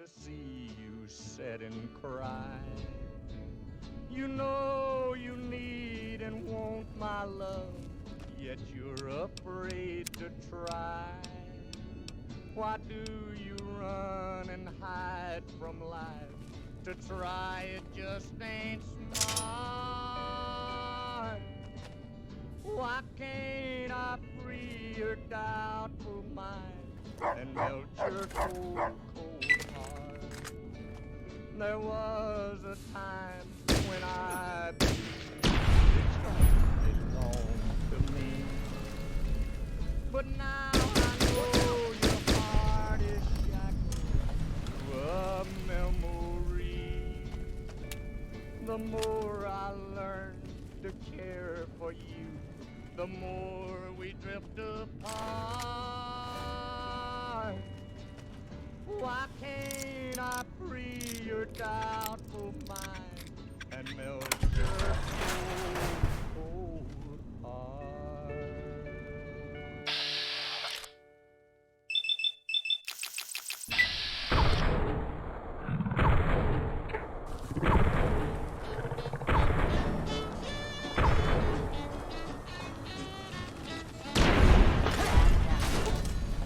see you sit and cry. You know you need and want my love, yet you're afraid to try. Why do you run and hide from life? To try it just ain't smart. Why can't I free your doubtful mind and melt your cold, cold heart? There was a time when I believed it belonged to me, but now I know your heart is shackled to a memory. The more I learn to care for you, the more we drift apart. Why can't I free your doubtful mind and melt your cold, cold heart?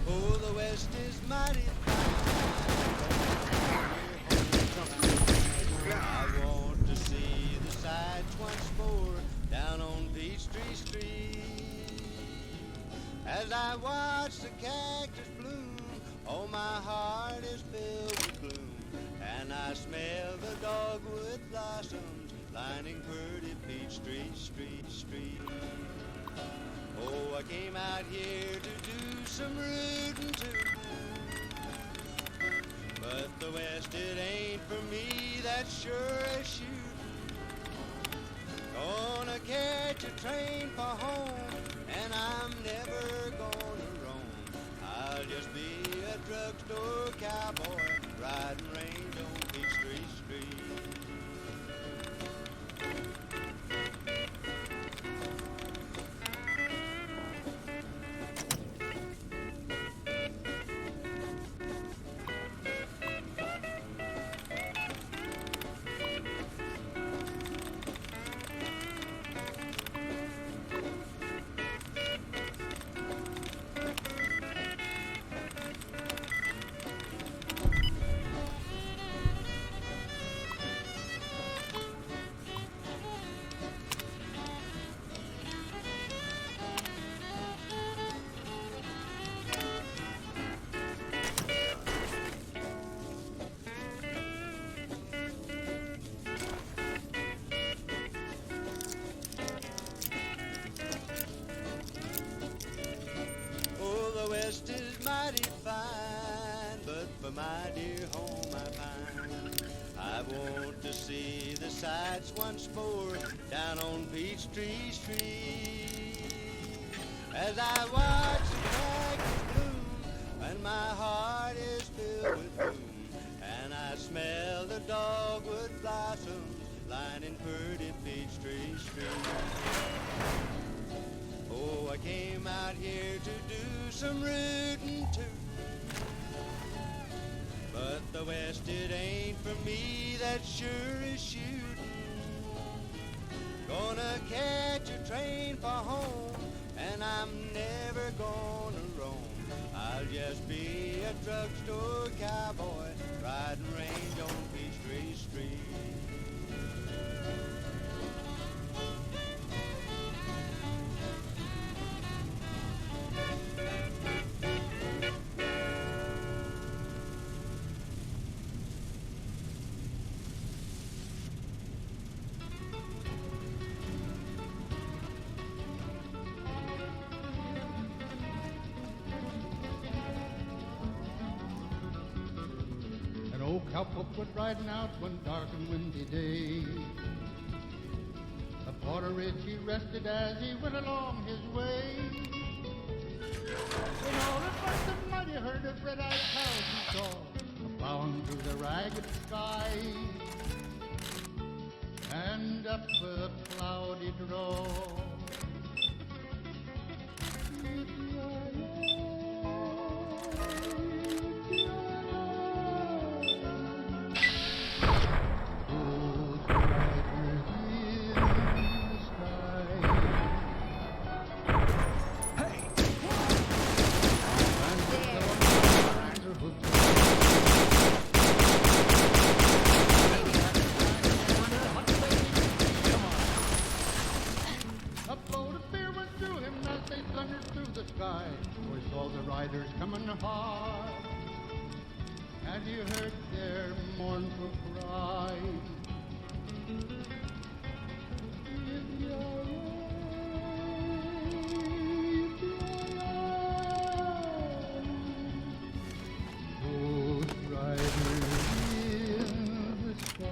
Oh, the West is mighty fine. I want to see the sights once more down on Peachtree Street. As I watch the cactus bloom, oh, my heart is filled with gloom, and I smell the dogwood blossoms lining pretty Peachtree Street. Oh, I came out here to do some rootin' too, but the West, it ain't for me, that's sure as shootin'. Gonna catch a train for home, and I'm never gonna roam. I'll just be a drugstore cowboy riding range on Peachtree Street. The West is mighty fine, but for my dear home I pine. I want to see the sights once more down on Peachtree Street. As I watch the cactus bloom, and my heart is filled with gloom, and I smell the dogwood blossoms lining pretty Peachtree Street. Oh, I came out here to do some rootin' too, but the West, it ain't for me, that sure is shootin'. Gonna catch a train for home, and I'm never gonna roam. I'll just be a drugstore cowboy riding range on Peachtree Street. Old cowpoke was riding out one dark and windy day. Upon a ridge he rested as he went along his way. When all at once a mighty herd of red-eyed cows he saw plowing through the ragged sky, and up a cloudy draw. riders coming hard, and you heard their mournful cry. Those riders in the sky.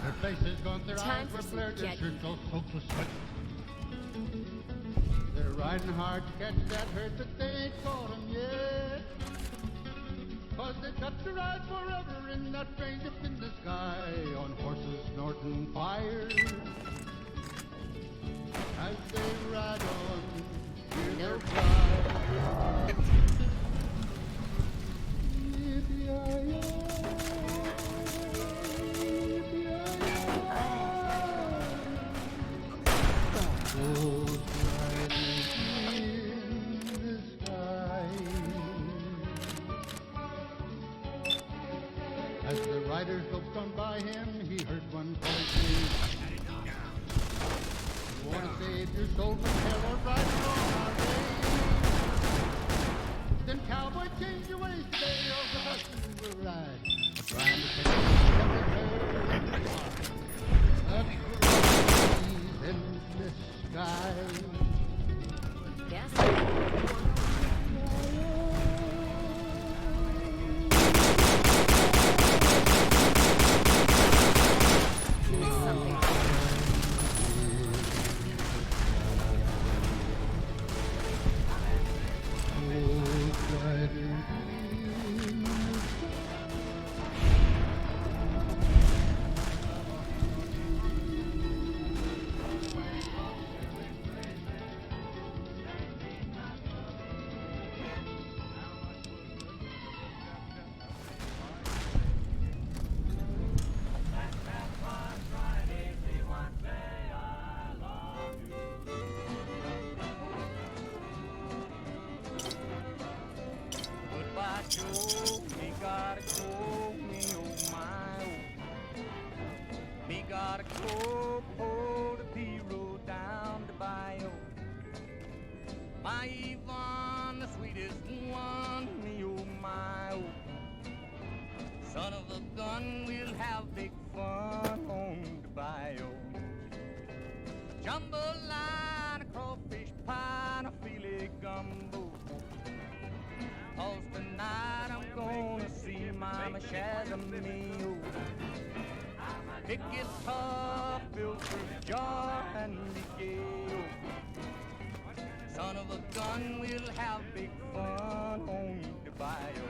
Their faces gaunt, their Time eyes for were some flared, their getting. shirts all soaked with sweat. They're riding hard to catch that herd, but they ain't caught 'em yet. 'Cause they've got to ride forever in that train up in the sky on horses snorting fire. As they ride on, hear their cry. Those riders in the sky. As the riders loped on by him, he heard one voice say, "You want to save your soul from hell or ride along our way? Then cowboy, change your ways today, or the husband will ride. Trying to catch every herd up in the sky." Yes. Something. Those riders in the Goodbye, Joe. Me gotta go, me oh my oh. Me gotta go, pull the P-road down the bayou. My Yvonne, the sweetest one, me oh my oh. Son of a gun, we'll have big fun on the bayou. Jambalaya, a crawfish pie, and a filet gumbo. 'Cause tonight I'm gonna see Mama Shazamio. Pick guitar, fill fruit jar, and Miguel. Son of a gun, we'll have big fun on the bayou.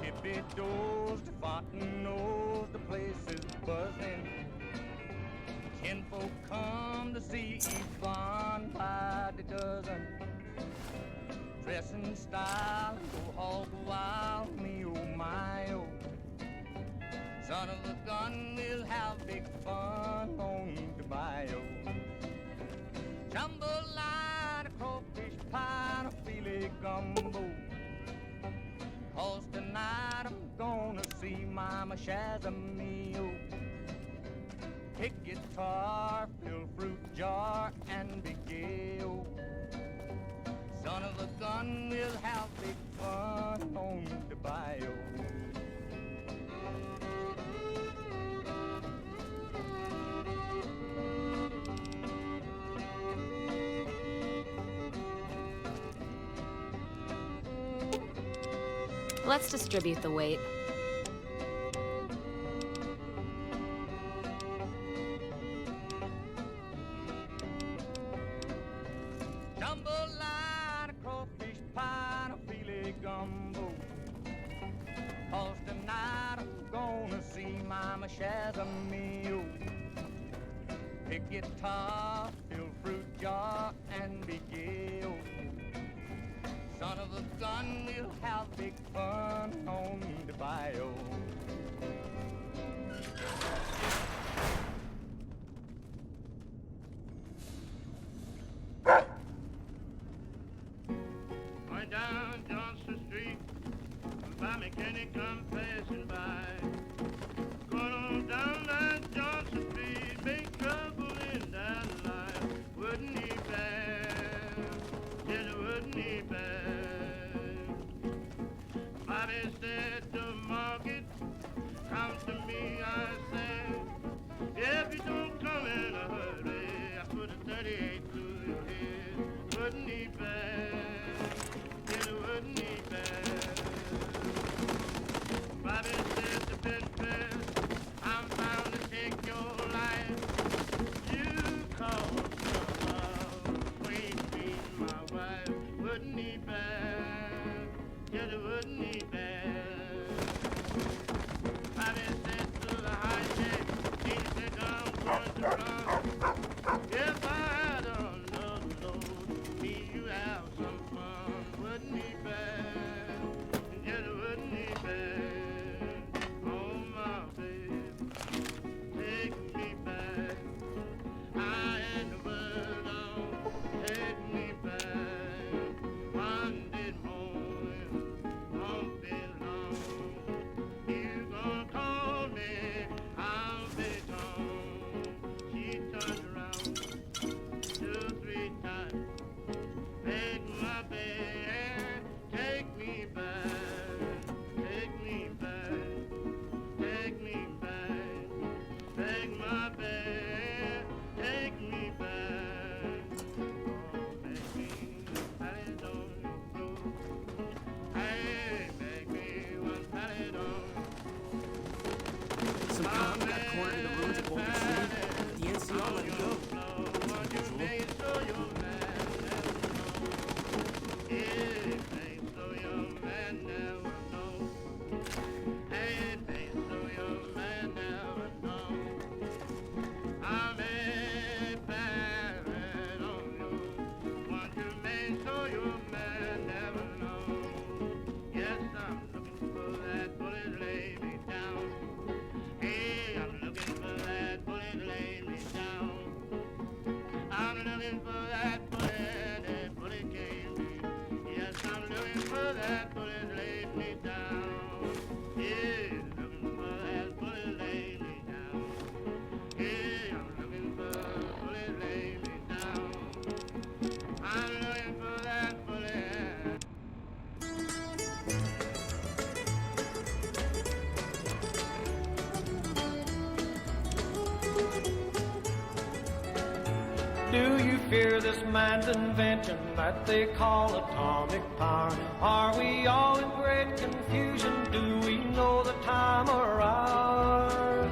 Tippy doors, the fountain knows the place is buzzing. 10 folk come to see Yvonne by the dozen. Dress in style, go hog wild, me oh my oh. Son of a gun, we'll have big fun on the bayou. Jambalaya, a crawfish pie, and a filet gumbo. 'Cause tonight I'm gonna see Mama Shazamio. Pick guitar, fill fruit jar, and big ale. Son of a gun, we'll have big fun on the bayou. Let's distribute the weight. Jambalaya, a crawfish pie, and a filet gumbo. 'Cause tonight I'm gonna see Mama Shazamio. Pick guitar, fill fruit jar, and big ale. Son of a gun, we'll have big fun on the bayou. Going down Johnson Street, by mechanic come passing by. Going on down that Johnson Street, make trouble in that life. Wouldn't he bad? Yes, wouldn't he bad? Bobby said to Margaret, come to me, I said, if you don't come in a hurry, I put a 38 through your head. Wouldn't he bad? Yes, wouldn't he bad? Bobby said to Bedford, I'm bound to take your life. You caused some love between me and my wife. Wouldn't he bad? Yes, wouldn't he bad? Bobby said to the high jack, he said, I'm going to run. If I had another load, me you have some fun. Wouldn't he bad? Yes, wouldn't he bad? Oh, my baby, take me back. I had the word on, take me back. Monday morning, won't be long. You gonna call me, I'll be gone. She turned around 2-3 times, begged my bed, take me back, take me back, take me back, beg my bed, take me back. Oh, beg me, patty on your floor. Hey, beg me one patty on. Some cop got cornered in the ruins of Old City. The NCR let him go. Yes, I'm looking for that bullet, lay me down. Hey, I'm looking for that bullet, lay me down. I'm looking for that bullet gave me. Yes, I'm looking for that bullet, laid me down. Yeah, looking for that bullet, laid me down. Yeah, I'm looking for that bullet, laid me down. I'm looking for that bullet. Do you fear this man's invention that they call atomic power? Are we all in great confusion? Do we know the time or hour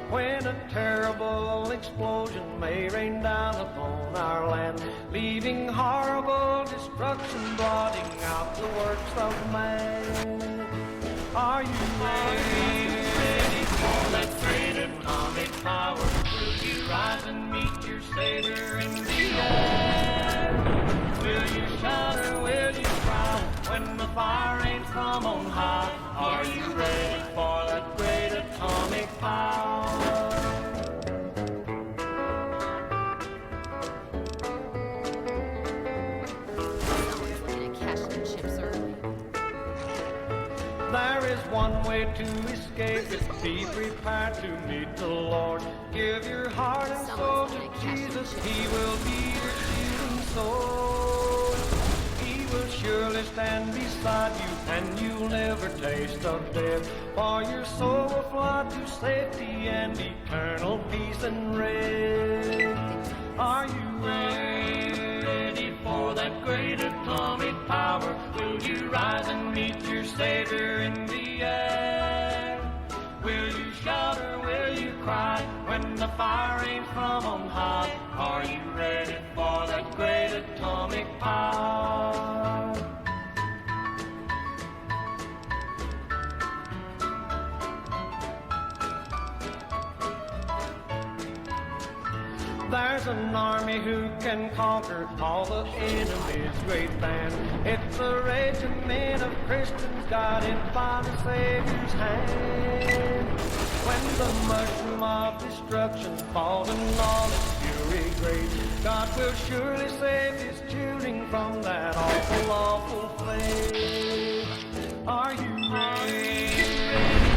when a terrible explosion may rain down upon our land, leaving horrible destruction, blotting out the works of man? Are you ready for that great atomic power? Will you rise and meet your Savior in the air? Will you shout or will you cry when the fire rains from on high? Are you ready for that great atomic power? Someone's gonna cash their chips early. There is one way to escape it. Be prepared to meet the Lord. Give your heart and soul to Jesus. He will be your shield and sword. He will surely stand beside you, and you'll never taste of death. For your soul will fly to safety and eternal peace and rest. Are you ready for that great atomic power? Will you rise and meet your Savior in the air? Will you shout or will you cry when the fire rains from on high? Are you ready for that great atomic power? There's an army who can conquer all the enemy's great band. It's It's a regiment of Christians guided by the Savior's hand. When the mushroom of destruction falls in all its fury great, God will surely save his children from that awful, awful flame. Are you ready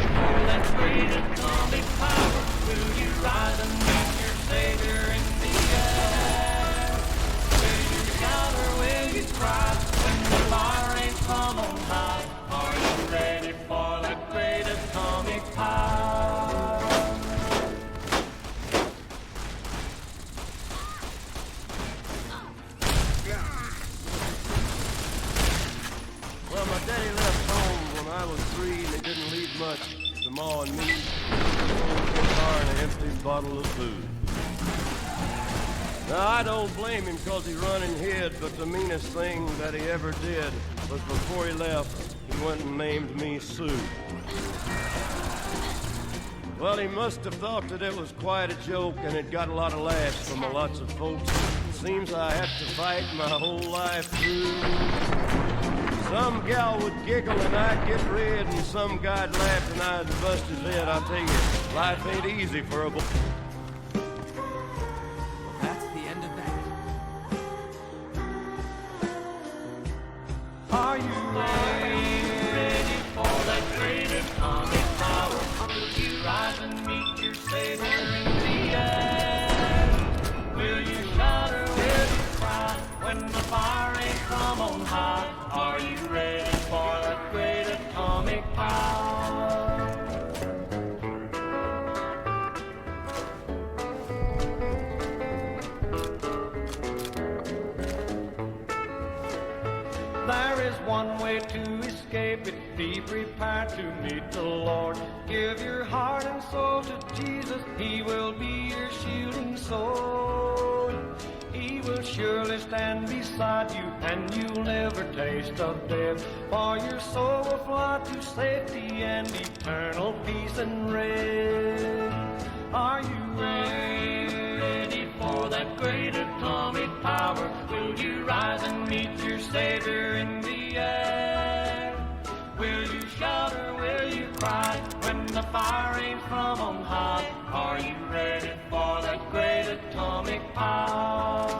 for that great atomic power? Will you rise and meet your Savior in the air? Will you shout or will you cry when the fire rains from on high? Are you ready for that great atomic power? Well, my daddy left home when I was 3 and he didn't leave much to Ma and me. A guitar and an empty bottle of food. Now, I don't blame him because he run and hid, but the meanest thing that he ever did was before he left, he went and named me Sue. Well, he must have thought that it was quite a joke, and it got a lot of laughs from lots of folks. Seems I had to fight my whole life through. Some gal would giggle and I'd get red, and some guy'd laugh and I'd bust his head. I tell you, life ain't easy for a boy. That's the end of that. Are you ready for that great atomic power? Will you rise and meet your Savior in the air? Will you shout or will you cry when the fire ain't from on high? Are you ready for that great atomic power? There is one way to escape it. Be prepared to meet the Lord. Give your heart and soul to Jesus. He will be your shielding sword. He will surely stand beside you, and you'll never taste of death. For your soul will fly to safety and eternal peace and rest. Are you ready for that great atomic power? Will you rise and meet your Savior in the air? Will you shout or will you cry when the fire rains from on high? Are you ready for that great atomic power?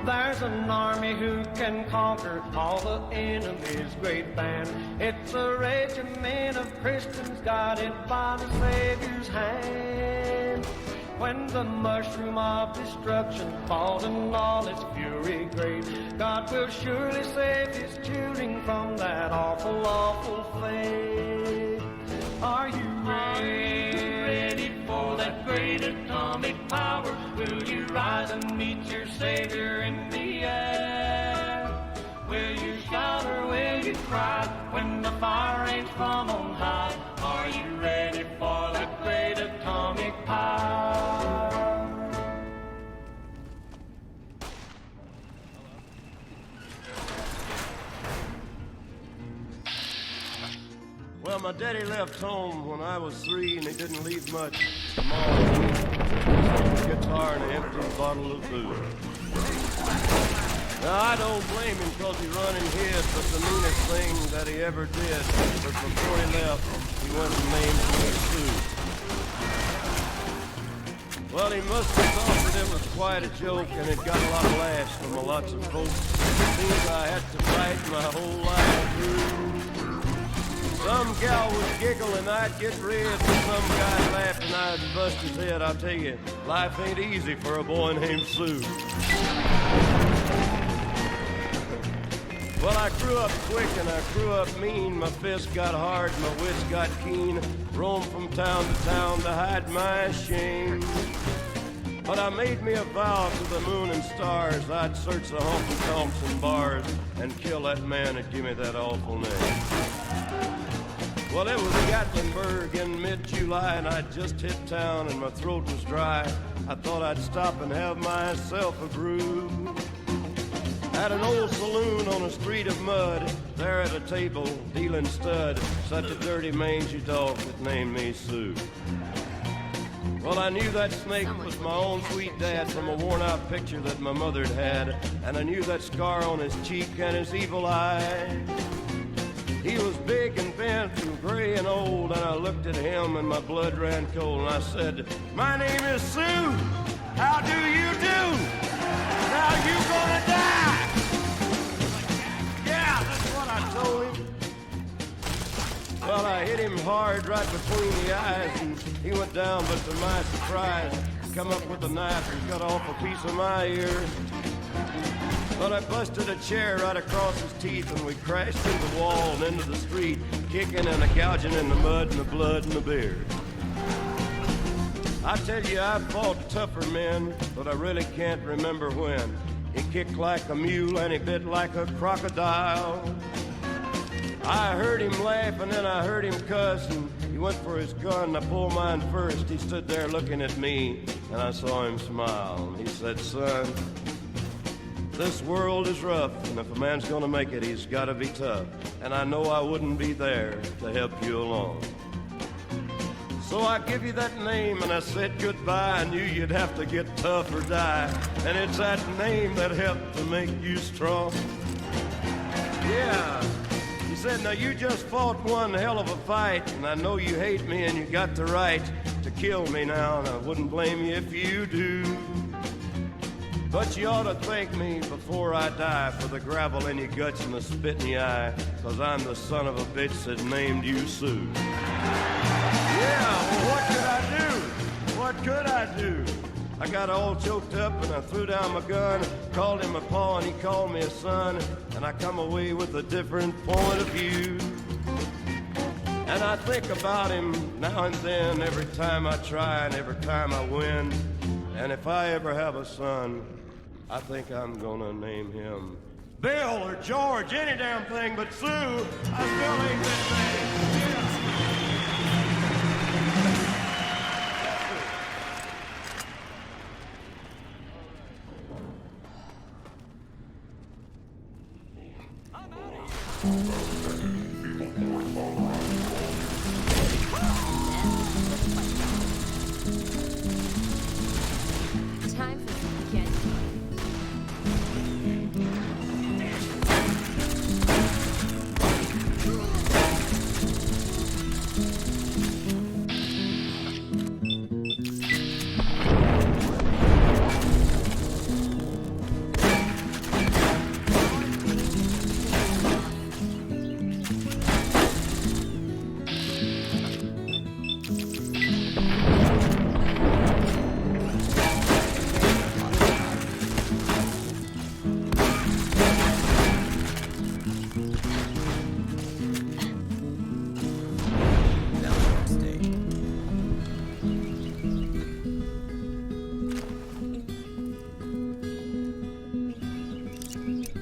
There's an army who can conquer all the enemy's great band. It's a regiment of Christians guided by the Savior's hand. When the mushroom of destruction falls in all its fury great, God will surely save his children from that awful, awful fate. Are you ready for that great atomic power? Will you rise and meet your Savior in the air? Will you shout or will you cry when the fire rains from on high? Are you ready for that great atomic power? Well, my daddy left home when I was 3 and he didn't leave much to Ma and me. A guitar and an empty bottle of food. Now, I don't blame him because he run and hid, but the meanest thing that he ever did was before he left, he went and named me Sue. Well, he must have thought that it was quite a joke, and it got a lot of laughs from lots of folks. Seems I had to fight my whole life through. Some gal would giggle and I'd get red, and some guy laughed and I'd bust his head. I'll tell you, life ain't easy for a boy named Sue. Well, I grew up quick and I grew up mean. My fists got hard, my wits got keen. Roamed from town to town to hide my shame. But I made me a vow to the moon and stars I'd search the honky-tonks and bars and kill that man that gave me that awful name. Well, it was Gatlinburg in mid-July, and I'd just hit town and my throat was dry. I thought I'd stop and have myself a brew. At an old saloon on a street of mud, there at a table, dealing stud, sat a dirty mangy dog that named me Sue. Well, I knew that snake was my own sweet dad from a worn-out picture that my mother'd had, and I knew that scar on his cheek and his evil eye. He was big and bent and gray and old, and I looked at him and my blood ran cold, and I said, "My name is Sue. How do you do? Now you gonna die." Yeah, that's what I told him. Well, I hit him hard right between the eyes, and he went down, but to my surprise, come up with a knife and cut off a piece of my ear. But I busted a chair right across his teeth, and we crashed into the wall and into the street, kicking and gouging in the mud and the blood and the beer. I tell you, I fought tougher men, but I really can't remember when. He kicked like a mule and he bit like a crocodile. I heard him laugh and then I heard him cuss, and he went for his gun. I pulled mine first. He stood there looking at me, and I saw him smile. He said, "Son, this world is rough, and if a man's gonna make it, he's gotta be tough. And I know I wouldn't be there to help you along. So I give you that name, and I said goodbye. I knew you'd have to get tough or die, and it's that name that helped to make you strong." Yeah. He said, "Now you just fought one hell of a fight, and I know you hate me and you got the right to kill me now, and I wouldn't blame you if you do. But you ought to thank me before I die for the gravel in your guts and the spit in your eye, 'cause I'm the son of a bitch that named you Sue." Yeah, well, what could I do? What could I do? I got all choked up and I threw down my gun, called him a pa and he called me a son, and I come away with a different point of view. And I think about him now and then, every time I try and every time I win. And if I ever have a son, I think I'm gonna name him Bill or George, any damn thing but Sue. I still ain't that name. Yeah. Time for some weekend.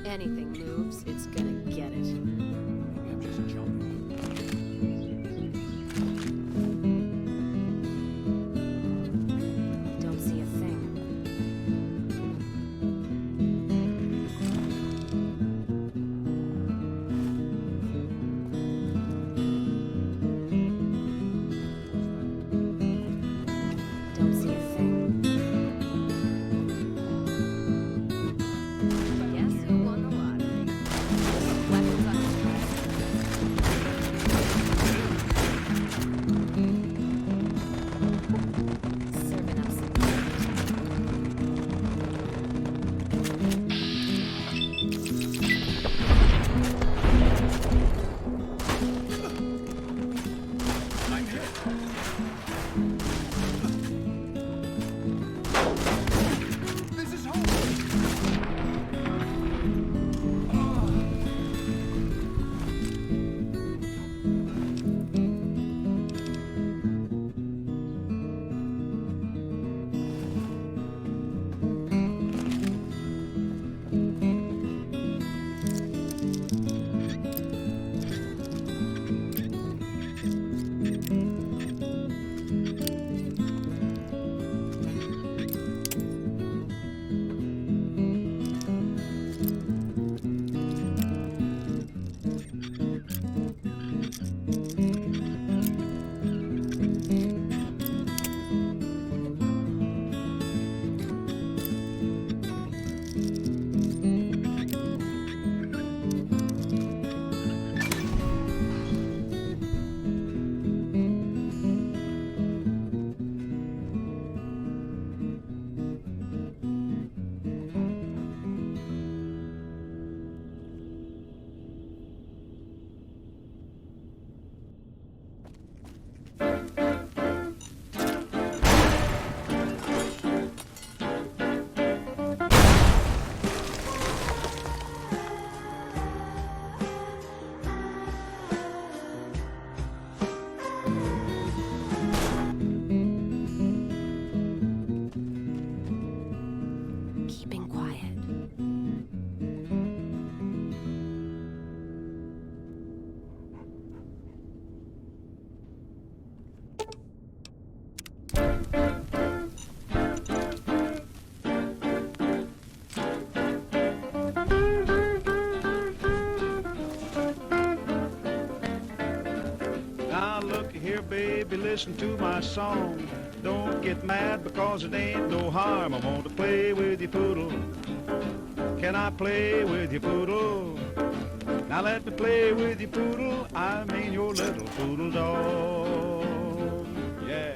Anything moves, it's gonna get it. I'm just jumping. Don't see a thing. Don't see a thing. Guess who won the lottery? listen to my song. Don't get mad because it ain't no harm. I want to play with you, poodle. Can I play with you, poodle? Now let me play with you, poodle. I mean your little poodle dog. Yeah.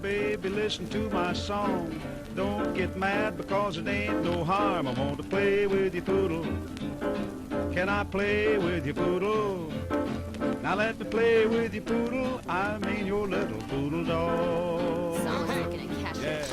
Baby, listen to my song. Don't get mad because it ain't no harm. I want to play with you, poodle. Can I play with you, poodle? Now let me play with you, poodle. I mean your little poodle dog. Sounds like an cash.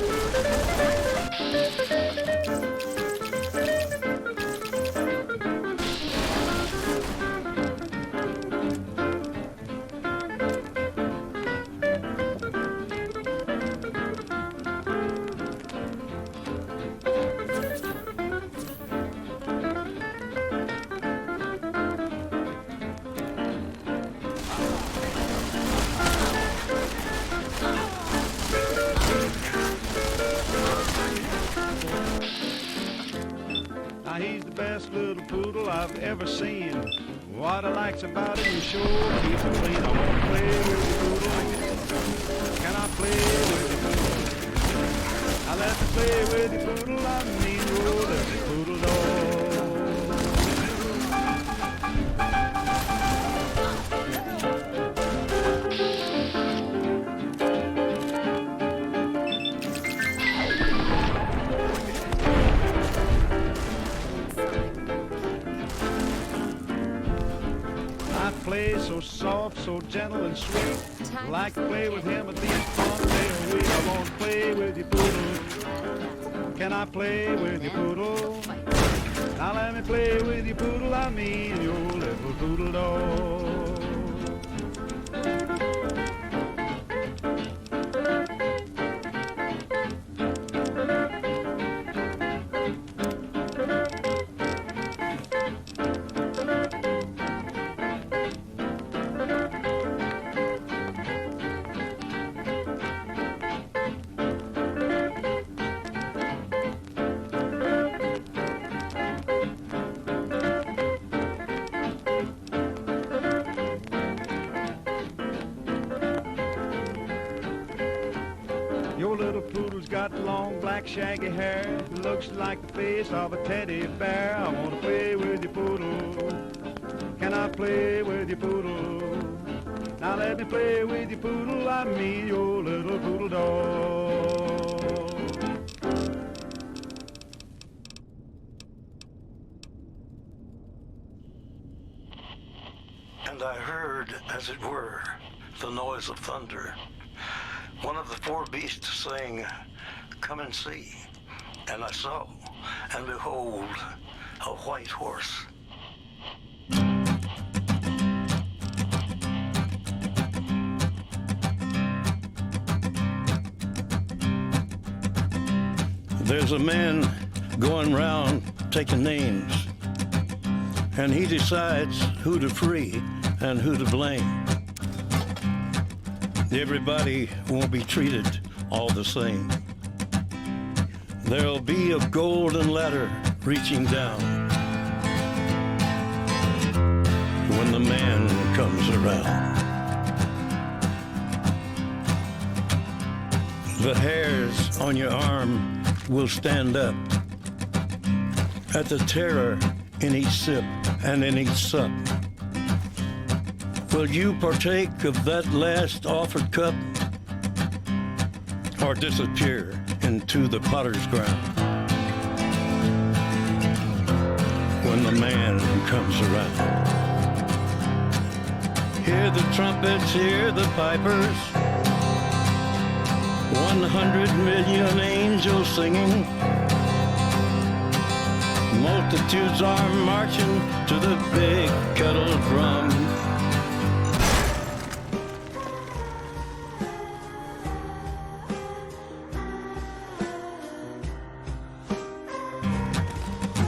Now he's the best little poodle I've ever seen. What I likes about him, he sure keeps him clean. I want to play with you, poodle. Can I play with you, poodle? I let me play with you, poodle. I mean your little poodle dog. Play so soft, so gentle and sweet. Like to play with him at least one day a week. I want to play with you, poodle. Can I play with you, poodle? Now let me play with you, poodle. I mean your little poodle dog. Your little poodle's got long black shaggy hair. It looks like the face of a teddy bear. I want to play with you, poodle. Can I play with you, poodle? Now let me play with you, poodle. I mean your little poodle dog. And I heard, as it were, the noise of thunder. One of the four beasts saying, "Come and see." And I saw, and behold, a white horse. There's a man going round taking names, and he decides who to free and who to blame. Everybody won't be treated all the same. There'll be a golden ladder reaching down when the man comes around. The hairs on your arm will stand up at the terror in each sip and in each sup. Will you partake of that last offered cup, or disappear into the potter's ground? when the man comes around. Hear the trumpets, hear the pipers, 100 million angels singing. Multitudes are marching to the big kettle drum.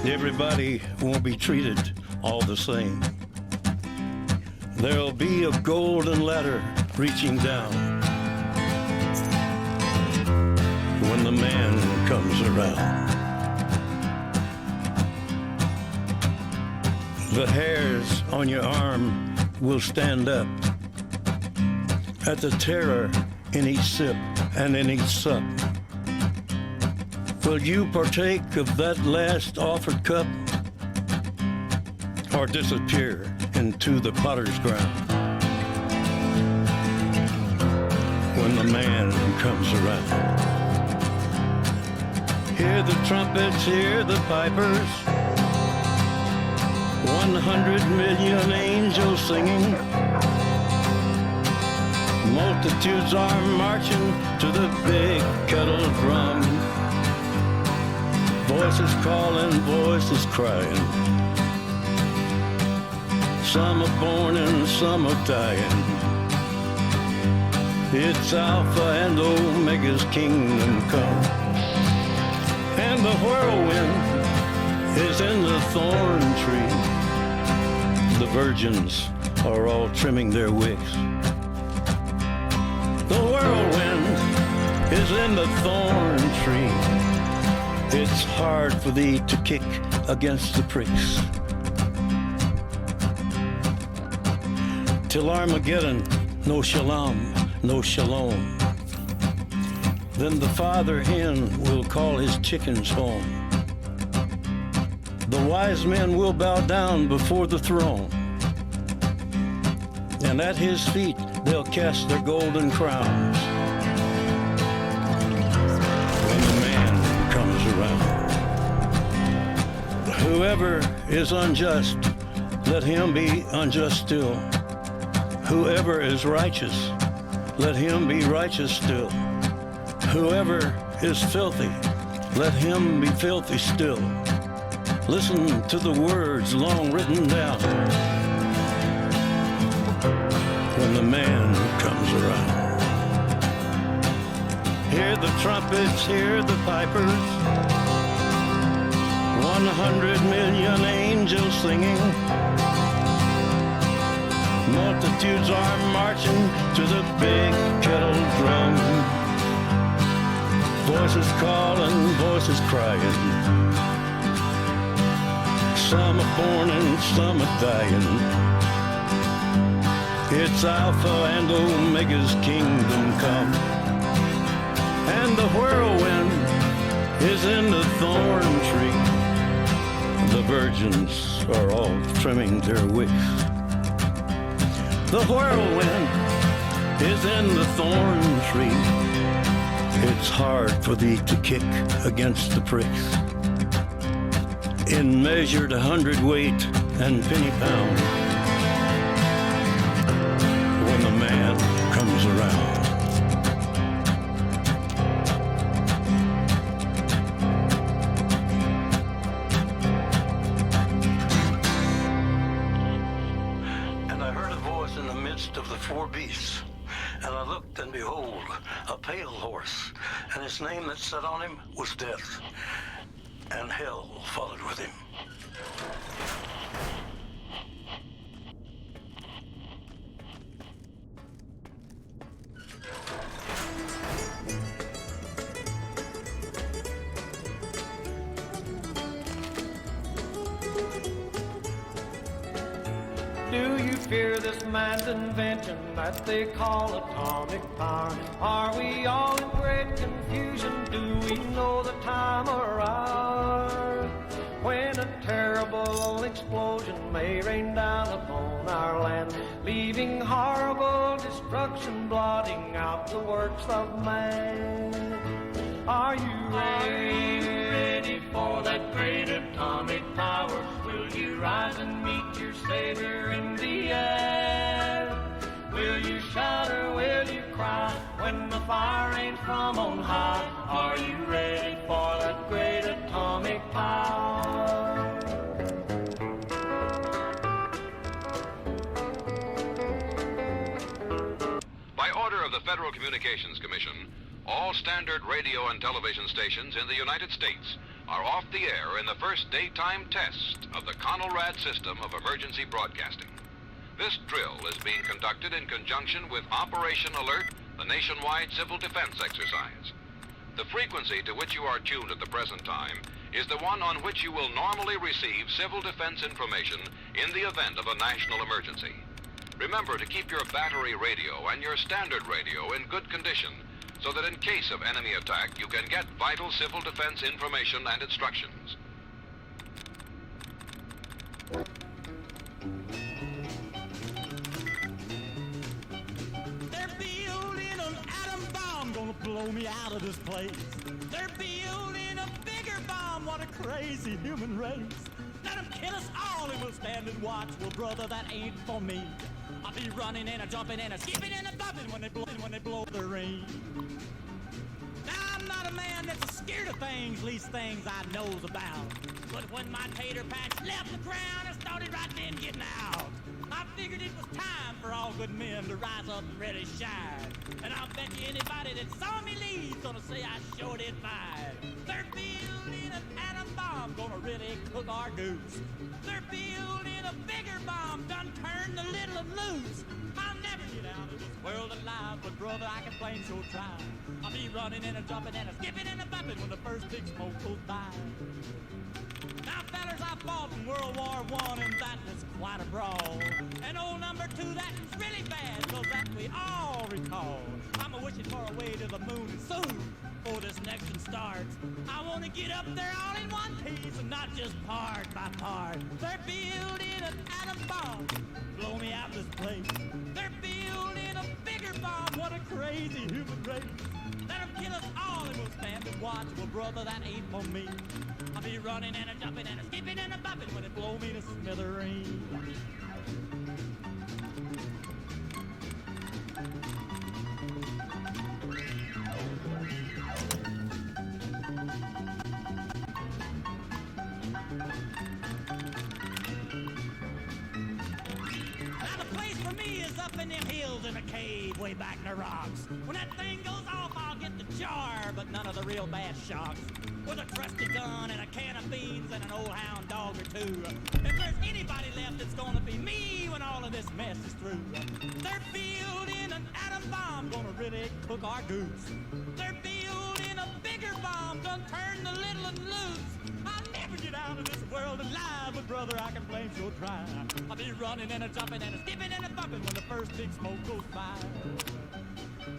Everybody won't be treated all the same. There'll be a golden ladder reaching down when the man comes around. The hairs on your arm will stand up at the terror in each sip and in each sup. Will you partake of that last offered cup, or disappear into the potter's ground when the man comes around? Hear the trumpets, hear the pipers, 100 million angels singing. Multitudes are marching to the big kettle drum. Voices calling, voices crying. Some are born and some are dying. It's Alpha and Omega's kingdom come. And the whirlwind is in the thorn tree. The virgins are all trimming their wicks. The whirlwind is in the thorn tree. It's hard for thee to kick against the pricks. Till Armageddon, no shalom, no shalom. Then the father hen will call his chickens home. The wise men will bow down before the throne, and at his feet they'll cast their golden crowns. Whoever is unjust, let him be unjust still. Whoever is righteous, let him be righteous still. Whoever is filthy, let him be filthy still. Listen to the words long written down when the man comes around. Hear the trumpets, hear the pipers, 100 million angels singing. Multitudes are marching to the big kettle drum. Voices calling, voices crying. Some are born and some are dying. It's Alpha and Omega's kingdom come. And the whirlwind is in the thorn tree. The virgins are all trimming their wicks. The whirlwind is in the thorn tree. It's hard for thee to kick against the pricks. In measured 100-weight and penny pound, when the man comes around. Of the four beasts, and I looked, and behold, a pale horse, and his name that sat on him was Death, and hell followed with him. Do you fear this man's invention that they call atomic power? Are we all in great confusion? Do we know the time or hour when a terrible explosion may rain down upon our land, leaving horrible destruction, blotting out the works of man? Are you ready for that great atomic power? Will you rise and meet your Savior in the air? Will you shout or will you cry when the fire rains from on high? Are you ready for that great atomic power? By order of the Federal Communications Commission, all standard radio and television stations in the United States are off the air in the first daytime test of the Conelrad system of emergency broadcasting. This drill is being conducted in conjunction with Operation Alert, the nationwide civil defense exercise. The frequency to which you are tuned at the present time is the one on which you will normally receive civil defense information in the event of a national emergency. Remember to keep your battery radio and your standard radio in good condition so that in case of enemy attack you can get vital civil defense information and instructions. They're building an atom bomb, gonna blow me out of this place. They're building a bigger bomb, what a crazy human race. Let them kill us all and we'll stand and watch. Well, brother, that ain't for me. I'll be running and a jumping and a skipping and a bumping when they blow the rain. Now, I'm not a man that's scared of things, least things I knows about. But when my tater patch left the ground, I started right then getting out. I figured it was time for all good men to rise up and really shine. And I'll bet you anybody that saw me leave gonna say I sure did fine. They're building an atom bomb, gonna really cook our goose. They're building a bigger bomb, done turn the little and loose. I'll never get out of this world alive, but brother, I can blame sure try. I'll be running and a jumping and a skipping and a bumping when the first big smoke goes by. Now, fellers, I fought in World War I, and that was quite a brawl. And old number 2, that was really bad, cause that we all recall. I'm a-wishing for a way to the moon, and soon, before this next one starts, I want to get up there all in one piece, and not just part by part. They're building an atom bomb, blow me out of this place. They're building a bigger bomb, what a crazy human race. Let them kill us all and we'll stand and watch. Well, brother, that ain't for me. I'll be running and a jumping and a skipping and a bumping when it blow me to smithereens. Now, the place for me is up in them hills in a cave way back in the rocks. When that thing goes off, I'll get the jar, but none of the real bad shocks. With a trusty gun and a can of beans and an old hound dog or two. If there's anybody left, it's gonna be me when all of this mess is through. They're building an atom bomb, gonna really cook our goose. They're building a bigger bomb, done turn the little and loose. I'll never get out of this world alive, but brother, I can blame sure try. I'll be running and a jumping and a skipping and a bumping when the first big smoke goes by.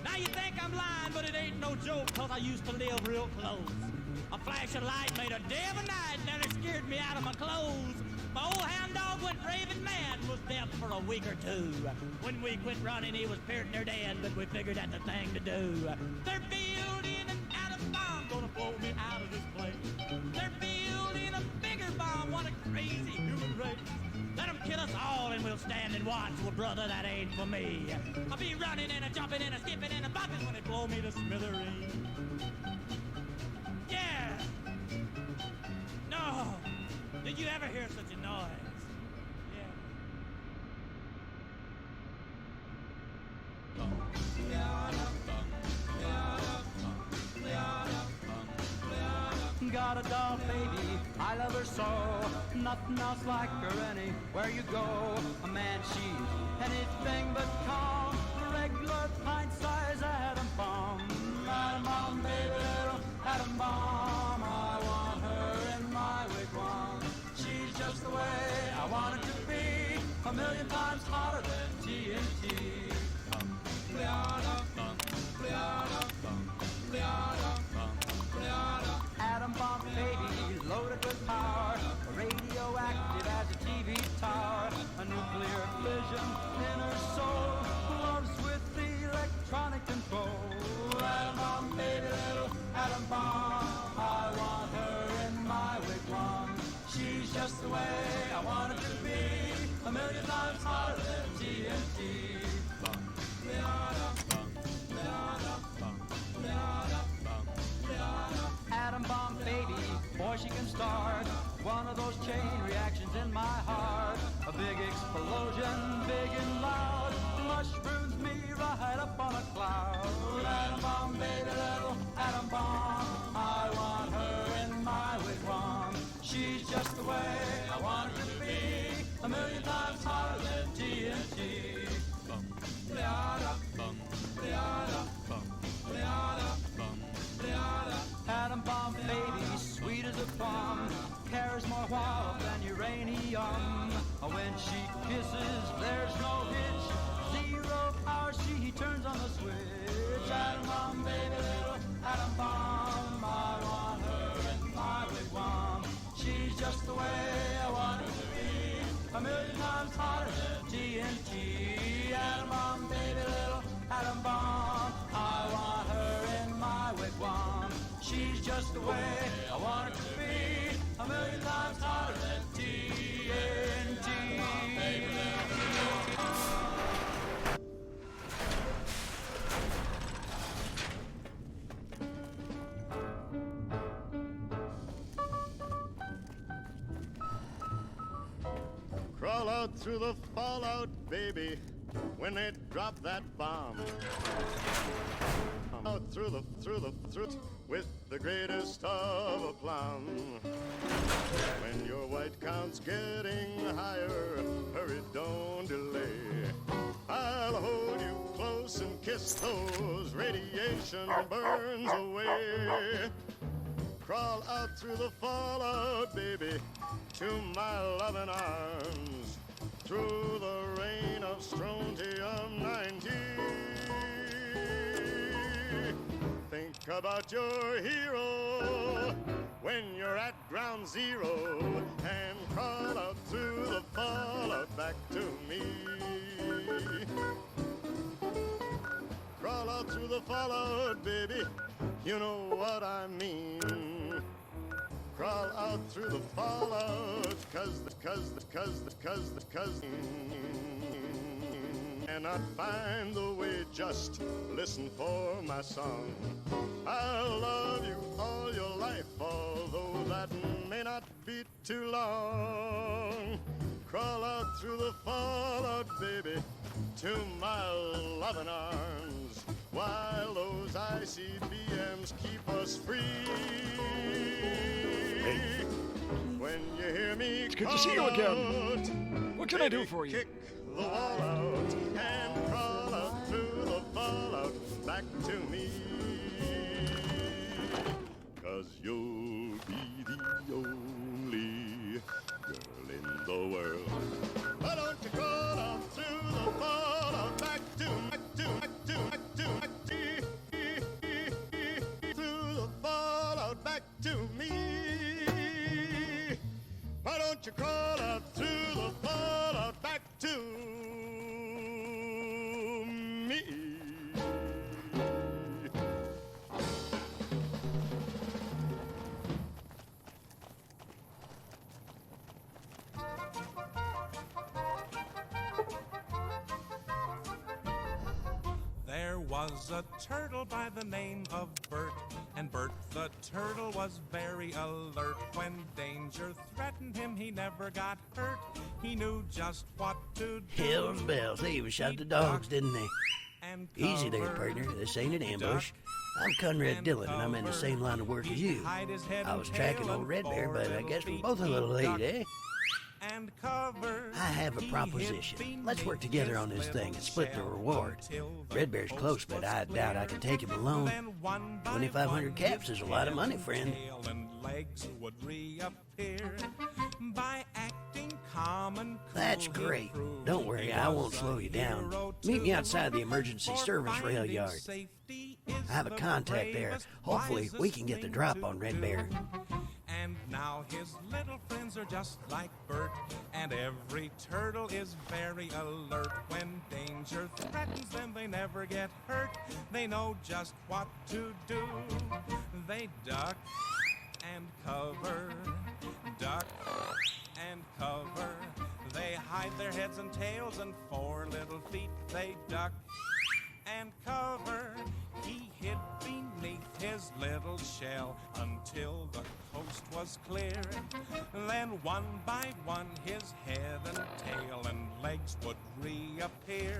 Now you think I'm lying, but it ain't no joke, cause I used to live real close. A flash of light made a day of a night, and it scared me out of my clothes. My old hound dog went raving mad, was deaf for a week or two. When we quit running, he was peering near dead, but we figured that's the thing to do. They're building an atom bomb, gonna blow me out of this place. They're building a bigger bomb, what a crazy human race. Let them kill us all and we'll stand and watch. Well, brother, that ain't for me. I'll be running and a jumping and a skipping and a bumping when it blow me to smithereens. Yeah! No! Did you ever hear such a noise? Got a doll baby, I love her so. Nothing else like her anywhere you go. A man, she's anything but calm. A regular pint-sized atom bomb. Atom bomb, baby, little atom bomb. I want her in my wigwam. She's just the way I want it to be. A million times hotter than TNT. Atom bomb baby, loaded with power, radioactive as a TV tower, a nuclear fission in her soul. way I want it to be, a million times hotter than TNT. Atom bomb baby, boy she can start one of those chain reactions in my heart. A big explosion, big and loud, mushrooms me right up on a cloud. Atom bomb baby, little atom bomb, I want her in my wigwam. She's just the way I want her to be, a million times hotter than TNT. Atom bomb baby, sweet as a plum, carries more wallop than uranium. When she kisses, there's no hitch, zero power, she turns on the switch. Atom bomb baby, little atom bomb, I want her in my wigwam. She's just the way I want her to be, a million times hotter than TNT. Atom bomb baby, little atom bomb, I want her in my wigwam. She's just the way I want her to be, a million times hotter than TNT. Crawl out through the fallout, baby, when they drop that bomb. Out through with the greatest of aplomb. When your white count's getting higher, hurry, don't delay. I'll hold you close and kiss those radiation burns away. Crawl out through the fallout, baby, to my loving arms, through the rain of strontium 90. Think about your hero when you're at ground zero, and crawl out through the fallout back to me. Crawl out through the fallout, baby, you know what I mean. Crawl out through the fallout, cause cannot find the way, just listen for my song. I'll love you all your life, although that may not be too long. Crawl out through the fallout, baby, to my loving arms, while those ICBMs keep us free. Hey. When you hear me, It's good to see you again. What can I do for you? Kick the wall out and crawl out through the fallout back to me. 'Cause you'll be the only girl in the world. Why don't you crawl out through the fallout back to through the fallout back to me. Why don't you crawl out through the fallout back to me? There was a turtle by the name of Bert, and Bert the turtle was very alert. When danger threatened him, he never got hurt. He knew just what to do. Hell's bells, they even shot the dogs, didn't they? Easy there, partner. This ain't an ambush. I'm Conrad Dillon, and I'm in the same line of work as you. I was tracking old Red Bear, but I guess we're both a little late, eh? I have a proposition. Let's work together on this thing and split the reward. Red Bear's close, but I doubt I can take him alone. 2,500 caps is a lot of money, friend. That's great. Don't worry, I won't slow you down. Meet me outside the emergency service rail yard. I have a contact there. Hopefully, we can get the drop on Red Bear. And now his little friends are just like Bert, and every turtle is very alert. When danger threatens them, they never get hurt. They know just what to do. They duck and cover, duck and cover. They hide their heads and tails, and 4 little feet they duck and cover. He hid beneath his little shell until the coast was clear. Then one by one his head and tail and legs would reappear.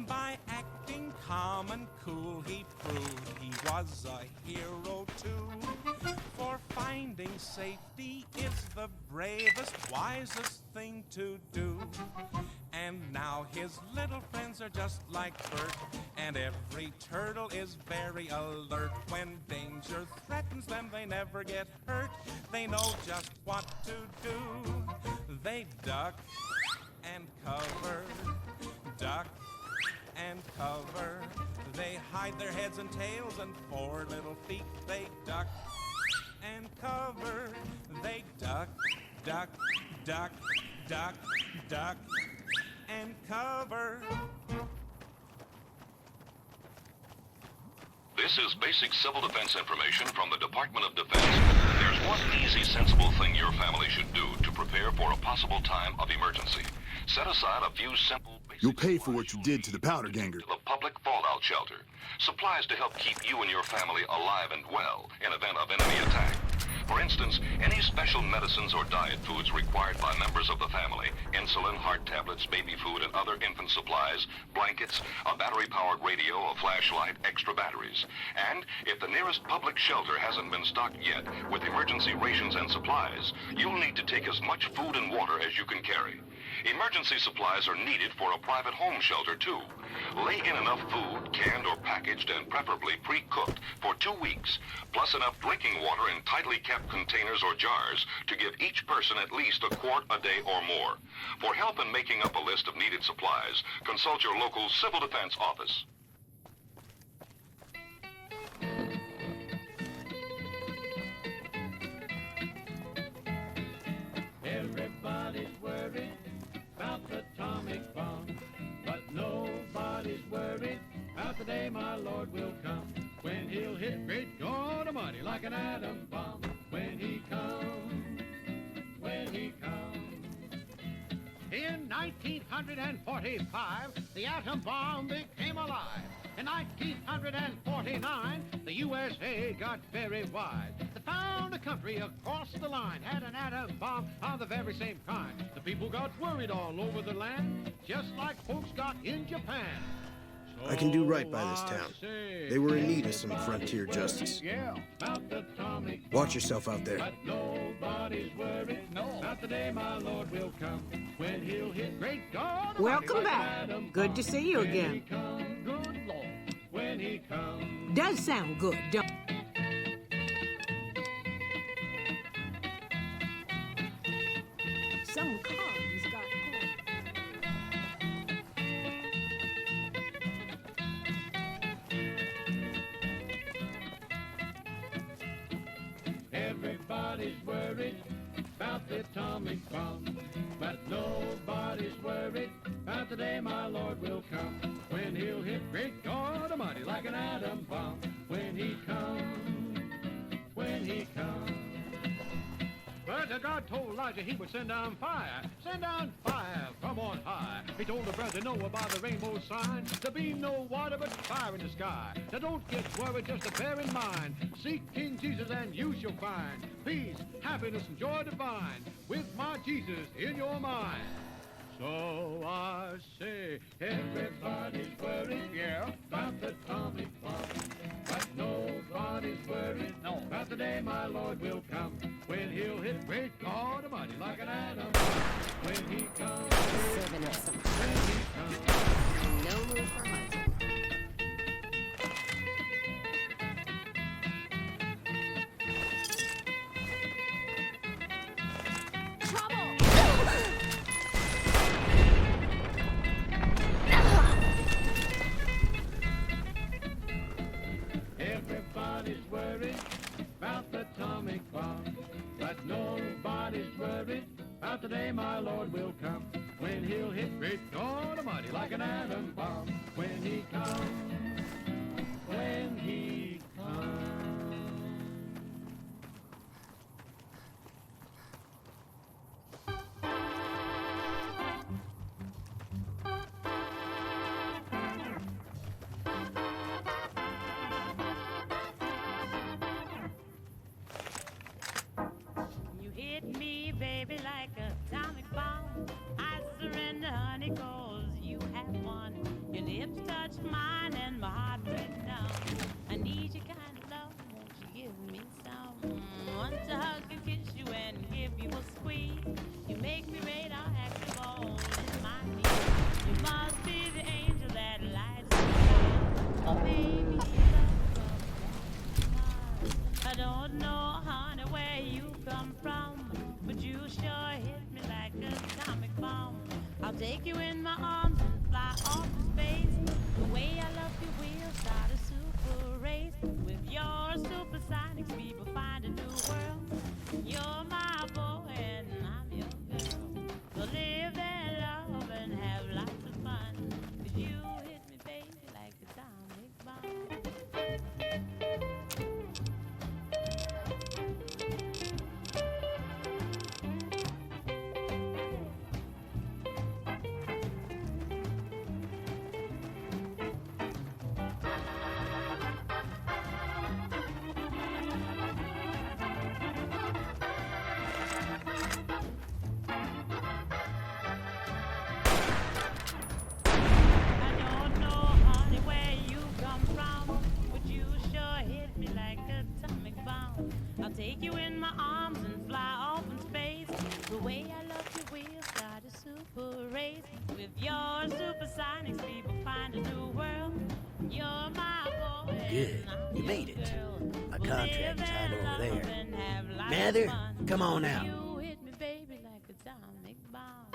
By acting calm and cool he proved he was a hero too. For finding safety is the bravest, wisest thing to do. And now his little friends are just like Bert, and every turtle is very alert. When danger threatens them, they never get hurt. They know just what to do. They duck and cover, duck and cover. They hide their heads and tails, and 4 little feet they duck and cover. They duck, duck, duck, duck, duck, and cover. This is basic civil defense information from the Department of Defense. There's one easy, sensible thing your family should do to prepare for a possible time of emergency. Set aside a few simple basic You'll pay for what you did to the powder ganger. The public fallout shelter. Supplies to help keep you and your family alive and well in event of enemy attack. For instance, any special medicines or diet foods required by members of the family, insulin, heart tablets, baby food, and other infant supplies, blankets, a battery-powered radio, a flashlight, extra batteries. And if the nearest public shelter hasn't been stocked yet with emergency rations and supplies, you'll need to take as much food and water as you can carry. Emergency supplies are needed for a private home shelter, too. Lay in enough food, canned or packaged, and preferably pre-cooked, for 2 weeks, plus enough drinking water in tightly kept containers or jars to give each person at least a quart a day or more. For help in making up a list of needed supplies, consult your local civil defense office. Everybody's worried about the atomic bomb, but nobody's worried about the day my Lord will come, when he'll hit great God Almighty like an atom bomb. When he comes, when he comes. In 1945, the atom bomb became alive. In 1949, the USA got very wide. They found a country across the line had an atom bomb of the very same kind. The people got worried all over the land, just like folks got in Japan. I can do right by this town. They were in need of some frontier justice. Watch yourself out there. But nobody's worried about the day my Lord will come, when he'll hit great God. Welcome back. Good to see you again. Good Lord, when he comes. Does sound good, don't it? Some cons got caught. Everybody's worried about the atomic bomb, but nobody's worried about the day my Lord will come, when he'll hit great God Almighty like an atom bomb. When he comes, when he comes. But God told Elijah he would send down fire from on high. He told the brother Noah by the rainbow sign, there'll be no water but fire in the sky. Now don't get worried, just to bear in mind, seek King Jesus and you shall find peace, happiness, and joy divine, with my Jesus in your mind. So I say, everybody's worried, about the atomic bomb, but nobody's worried, about the day my Lord will come, when he'll hit great God Almighty like an atom bomb. When he comes, Serving up some when he comes. no move for hunting. Everybody's worried about the atomic bomb, but nobody's worried about the day my Lord will come, when he'll hit great God Almighty like an atom bomb. When he comes, when he comes. kiss you and give you a squeeze. You make me radioactive all in my knees. You must be the angel that lights me up. Oh, baby, I don't know, honey, where you come from, but you sure hit me like an atomic bomb. I'll take you in my arms and fly off to space. The way I love you, we'll start a super race. With your supersonic speed, we'll find a new world. You're my boy and I'm your girl. We'll live and love and have lots of fun. 'Cause you hit me, baby, like a atomic bomb. Take you in my arms and fly off in space. The way I love you, we'll start a super race. With your supersonic speed, we'll find a new world. You're my boy. Good. You made it. My contract is hiding over there. Mather, come on out. You hit me, baby, like a atomic bomb.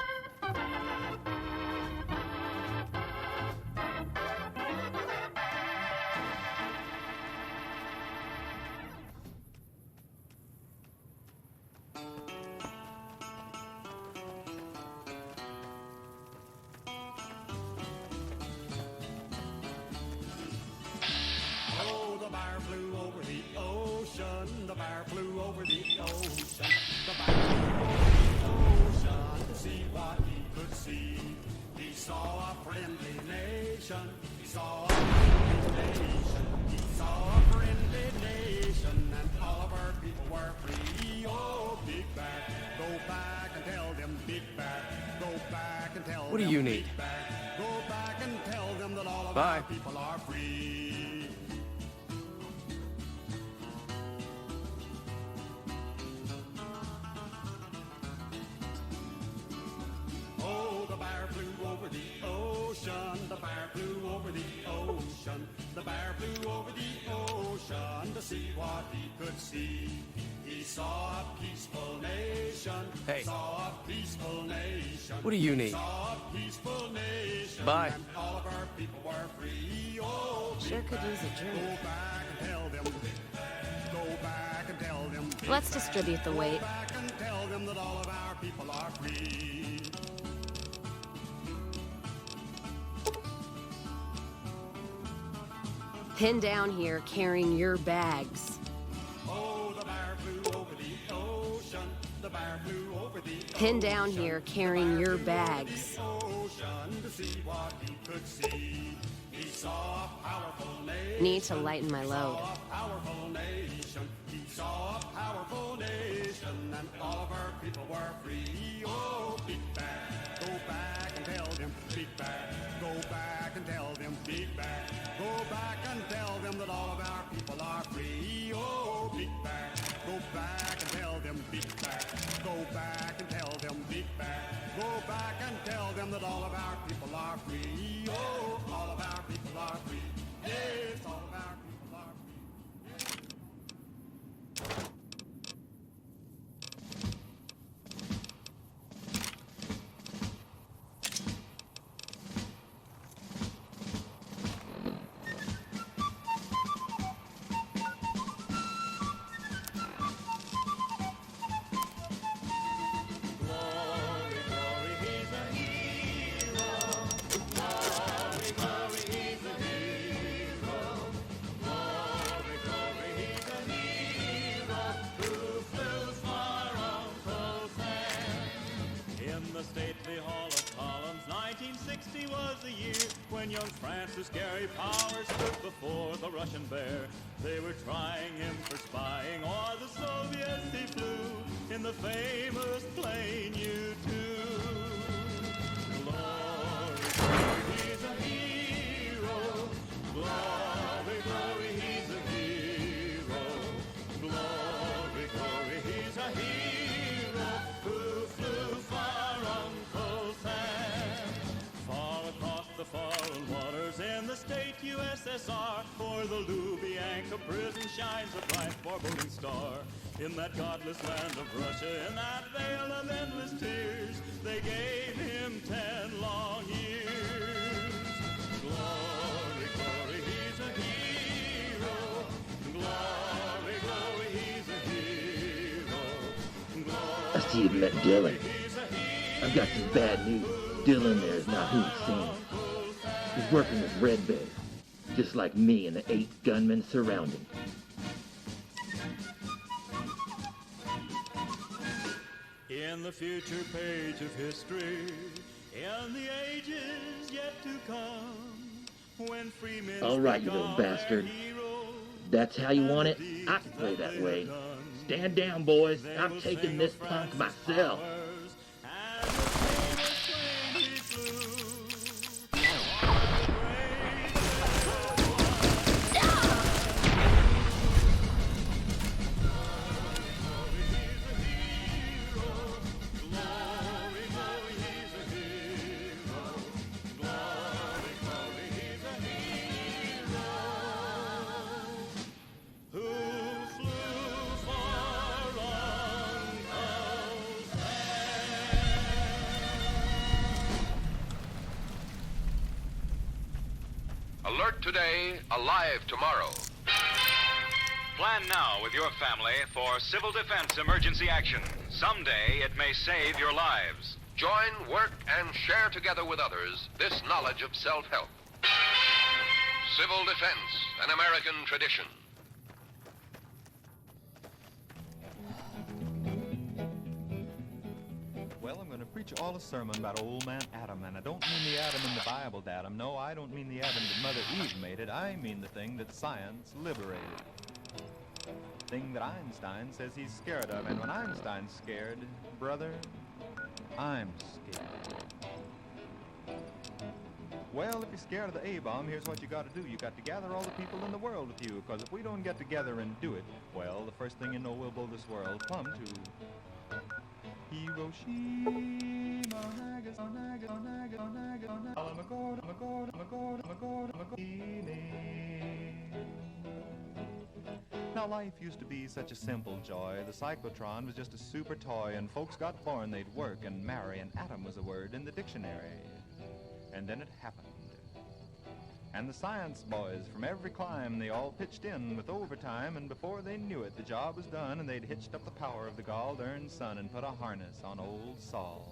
The bear flew over the ocean. The bear flew over the ocean to see what he could see. He saw a friendly nation. He saw a friendly nation. He saw a friendly nation, and all of our people were free. Oh, Big Bear, go back and tell them, Big Bear, go back and tell them. What do you need? Big Bear, go back and tell them that all of Bye. our people are free. The bear flew over the ocean. The bear flew over the ocean. The bear flew over the ocean to see what he could see. He saw a peaceful nation. Hey. Saw a peaceful nation. What do you need? Saw a peaceful nation. Bye. And all of our people were free. Oh, Sure could use a drink. Go back and tell them. Go back and tell them. Let's distribute the weight. Go back and tell them that all of our people are free. Pinned down here carrying your bags. Oh, the bear flew over the ocean. The bear flew over the Pinned down here carrying your bags. ocean to see what he could see. He saw a powerful nation. Need to lighten my load. Saw a powerful nation. He saw a powerful nation, and all of our people were free. Oh, Big Bear, go back and tell them, Big Bear, go back and tell them, Big Bear, go back and tell them that all of our people are free. Oh, Big Bear, go back and tell them, Big Bear, go back and tell them, Big Bear, go back and tell them that all of our people are free. Oh, all of our people are free. Yes, all of our people are free. Was the year when young Francis Gary Powers stood before the Russian bear. They were trying him for spying, or the Soviets he flew in the famous plane U-2. Glory, glory, he's a hero. Glory, glory, he's a hero. Glory, glory, he's a hero. USSR, for the Lubyanka prison shines a bright foreboding star. In that godless land of Russia, in that vale of endless tears, they gave him 10 long years. Glory, glory, he's a hero. Glory, glory, he's a hero. I see you met Dylan. I've got some bad news. Dylan there is not who he seems. He's working with Red Bear, just like me and the 8 gunmen surrounding him. In the future page of history, in the ages yet to come, when free men All right, you little bastard. That's how you want it? I can play that way. Stand down, boys. I'm taking this punk myself. Alert today, alive tomorrow. Plan now with your family for civil defense emergency action. Someday it may save your lives. Join, work, and share together with others this knowledge of self-help. Civil defense, an American tradition. Well, I'm going to preach all a sermon about old man Adam, and I don't mean the Adam in the Bible, Adam. No, I don't mean the Adam that Mother Eve made it. I mean the thing that science liberated. Thing that Einstein says he's scared of, and when Einstein's scared, brother, I'm scared. Well, if you're scared of the A-bomb, here's what you got to do. You got to gather all the people in the world with you, because if we don't get together and do it, well, the first thing you know, we'll blow this world plumb to Hiroshima, Now, life used to be such a simple joy. The cyclotron was just a super toy, and folks got born, they'd work and marry, and atom was a word in the dictionary. And then it happened. And the science boys from every clime, they all pitched in with overtime, and before they knew it, the job was done, and they'd hitched up the power of the gall-darn sun and put a harness on old Saul,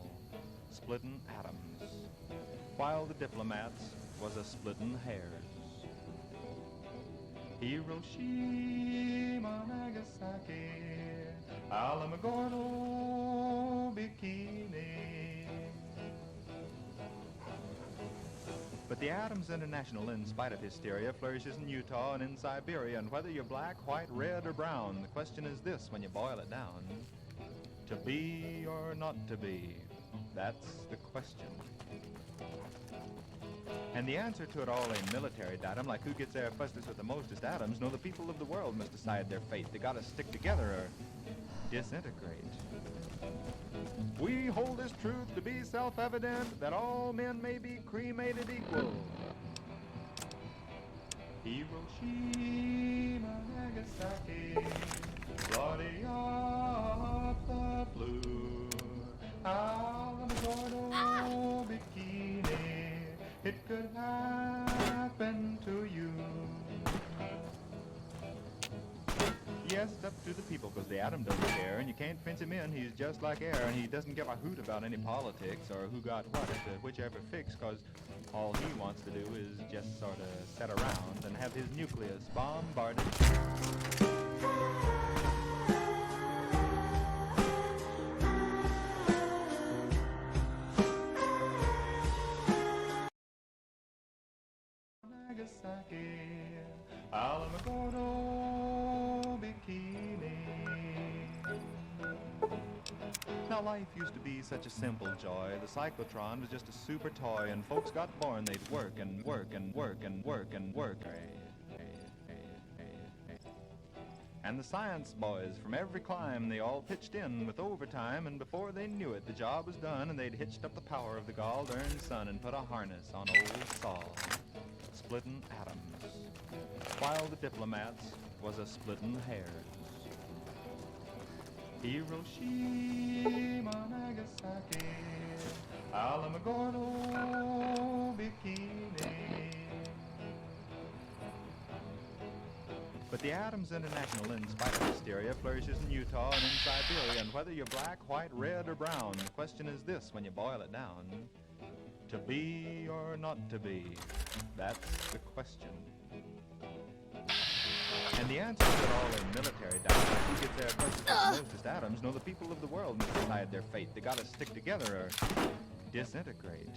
splitting atoms, while the diplomats was a splitting hairs. Hiroshima, Nagasaki, Alamogordo, Bikini. But the Adams International, in spite of hysteria, flourishes in Utah and in Siberia, and whether you're black, white, red, or brown, the question is this when you boil it down: to be or not to be? That's the question. And the answer to it all ain't military datum, like who gets there fastest with the mostest atoms. No, the people of the world must decide their fate. They gotta stick together or disintegrate. We hold this truth to be self-evident, that all men may be cremated equal. Hiroshima, Nagasaki, bloody up the blue. Alamogordo, Bikini, it could happen to you. Yes, it's up to the people, because the atom doesn't care, and you can't fence him in. He's just like air, and he doesn't give a hoot about any politics or who got what at whichever fix, because all he wants to do is just sort of sit around and have his nucleus bombarded. Nagasaki, Alamogordo, Bikini. Now, life used to be such a simple joy. The cyclotron was just a super toy, and folks got born, they'd work and work and work and work and work. And the science boys from every clime, they all pitched in with overtime, and before they knew it, the job was done, and they'd hitched up the power of the gall-darn sun and put a harness on old Saul, splitting atoms, while the diplomats was a splitting hairs. Hiroshima, Nagasaki, Alamogordo, Bikini. But the Adams International, in spite of hysteria, flourishes in Utah and in Siberia. And whether you're black, white, red, or brown, the question is this when you boil it down. To be or not to be? That's the question. And the answer to it all in military dynamite, who gets there first, closest atoms, know the people of the world must decide their fate. They gotta stick together or disintegrate.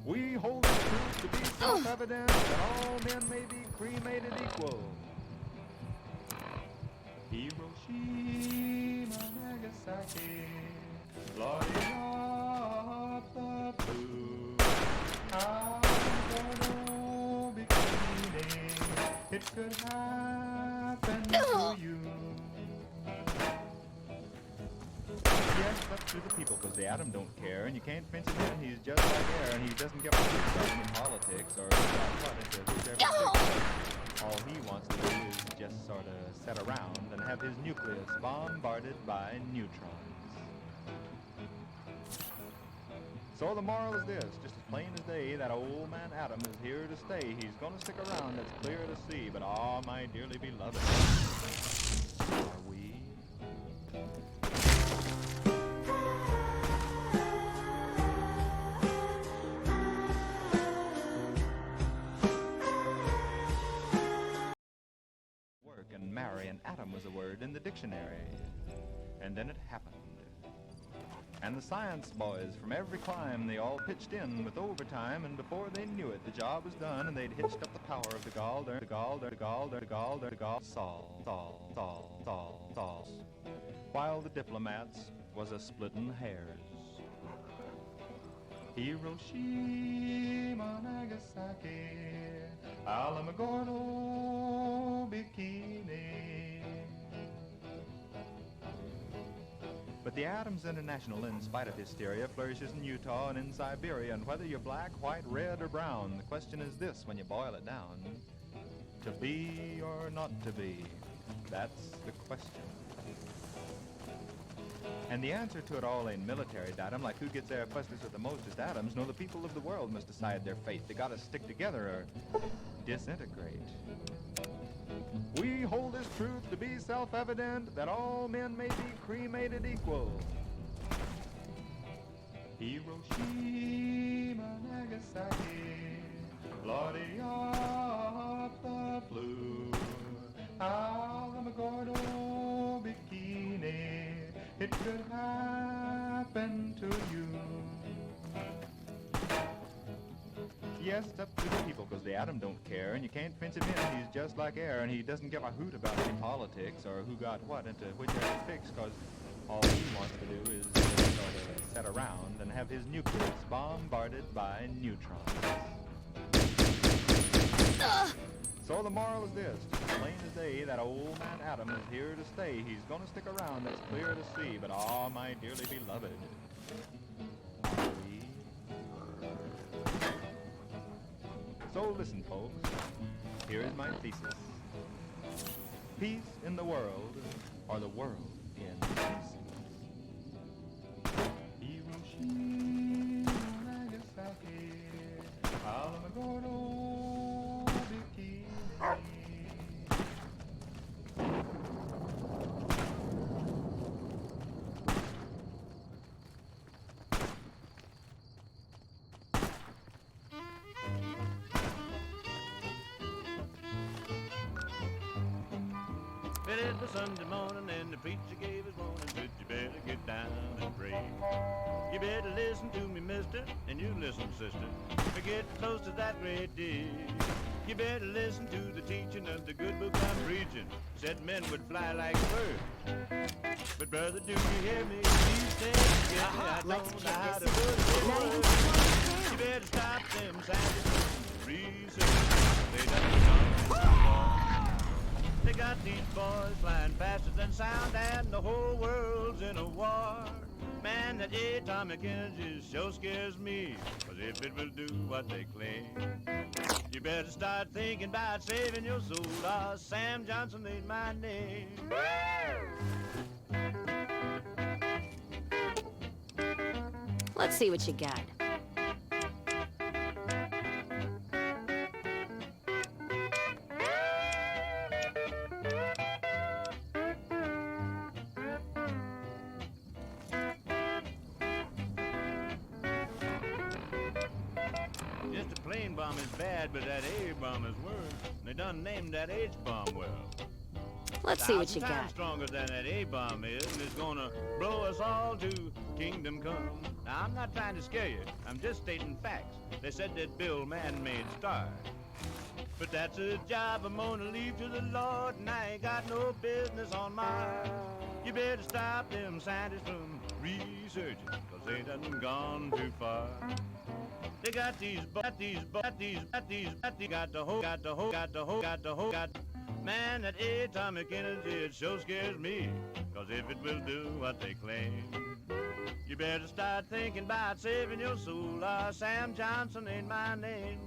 We hold the truth to be self-evident that all men may be cremated equal. Hiroshima, Nagasaki, bloody up the blue. Alamogordo, Bikini, it could happen to you. Yes, up to the people, because the atom don't care, and you can't fence him in. He's just like air, and he doesn't give a shit about any politics or what into whichever. All he wants to do is just sort of sit around and have his nucleus bombarded by neutrons. So the moral is this, just as plain as day, that old man Adam is here to stay. He's gonna stick around, that's clear to see, but ah, my dearly beloved, are we? Work and marry and Adam was a word in the dictionary. And then it happened. And the science boys from every clime, they all pitched in with overtime, and before they knew it, the job was done, and they'd hitched up the power of the Sol. While the diplomats was a splitting hairs. Hiroshima, Nagasaki, Alamogordo, Bikini. But the Adams International, in spite of hysteria, flourishes in Utah and in Siberia. And whether you're black, white, red, or brown, the question is this when you boil it down. To be or not to be? That's the question. And the answer to it all ain't military datum, like who gets there fastest with the mostest atoms. No, the people of the world must decide their fate. They gotta stick together or disintegrate. We hold this truth to be self-evident that all men may be cremated equal. Hiroshima, Nagasaki, bloody up the blue. Alamogordo, Bikini, it could happen to you. Yes, it's up to the people, because the atom don't care, and you can't fence him in. He's just like air, and he doesn't give a hoot about any politics or who got what into whichever fix, because all he wants to do is sort of sit around and have his nucleus bombarded by neutrons. So the moral is this, just as plain as day, that old man Adam is here to stay. He's gonna stick around, that's clear to see, but ah, my dearly beloved, are we? So listen, folks, here is my thesis. Peace in the world, or the world in pieces. Hiroshima, Nagasaki, Alamogordo, Bikini. Well, it was Sunday morning and the preacher gave his warning, but you better get down and pray. You better listen to me, mister, and you listen, sister. Get close to that great day. You better listen to the teaching of the good book I'm preaching. Said men would fly like birds. But brother, do you hear me? These things get me. I don't know how to put it in words. You better stop them scientists. Research. They done They got these boys flying faster than sound, and the whole world's in a war. Man, that atomic energy sure scares me. 'Cause if it will do what they claim, you better start thinking about saving your soul. Sam Johnson ain't my name. Let's see what you got. Just a plain bomb is bad, but that A-bomb is worse. They done named that H-bomb well. Let's see what you 1,000 times got. stronger than that A-bomb is, and it's gonna blow us all to kingdom come. Now, I'm not trying to scare you. I'm just stating facts. They said they'd build man-made stars. But that's a job I'm gonna leave to the Lord, and I ain't got no business on Mars. You better stop them scientists from researching, 'cause they done gone too far. They got these, got the whole. Man, that atomic energy, it sure scares me. 'Cause if it will do what they claim, you better start thinking about saving your soul. Sam Johnson ain't my name.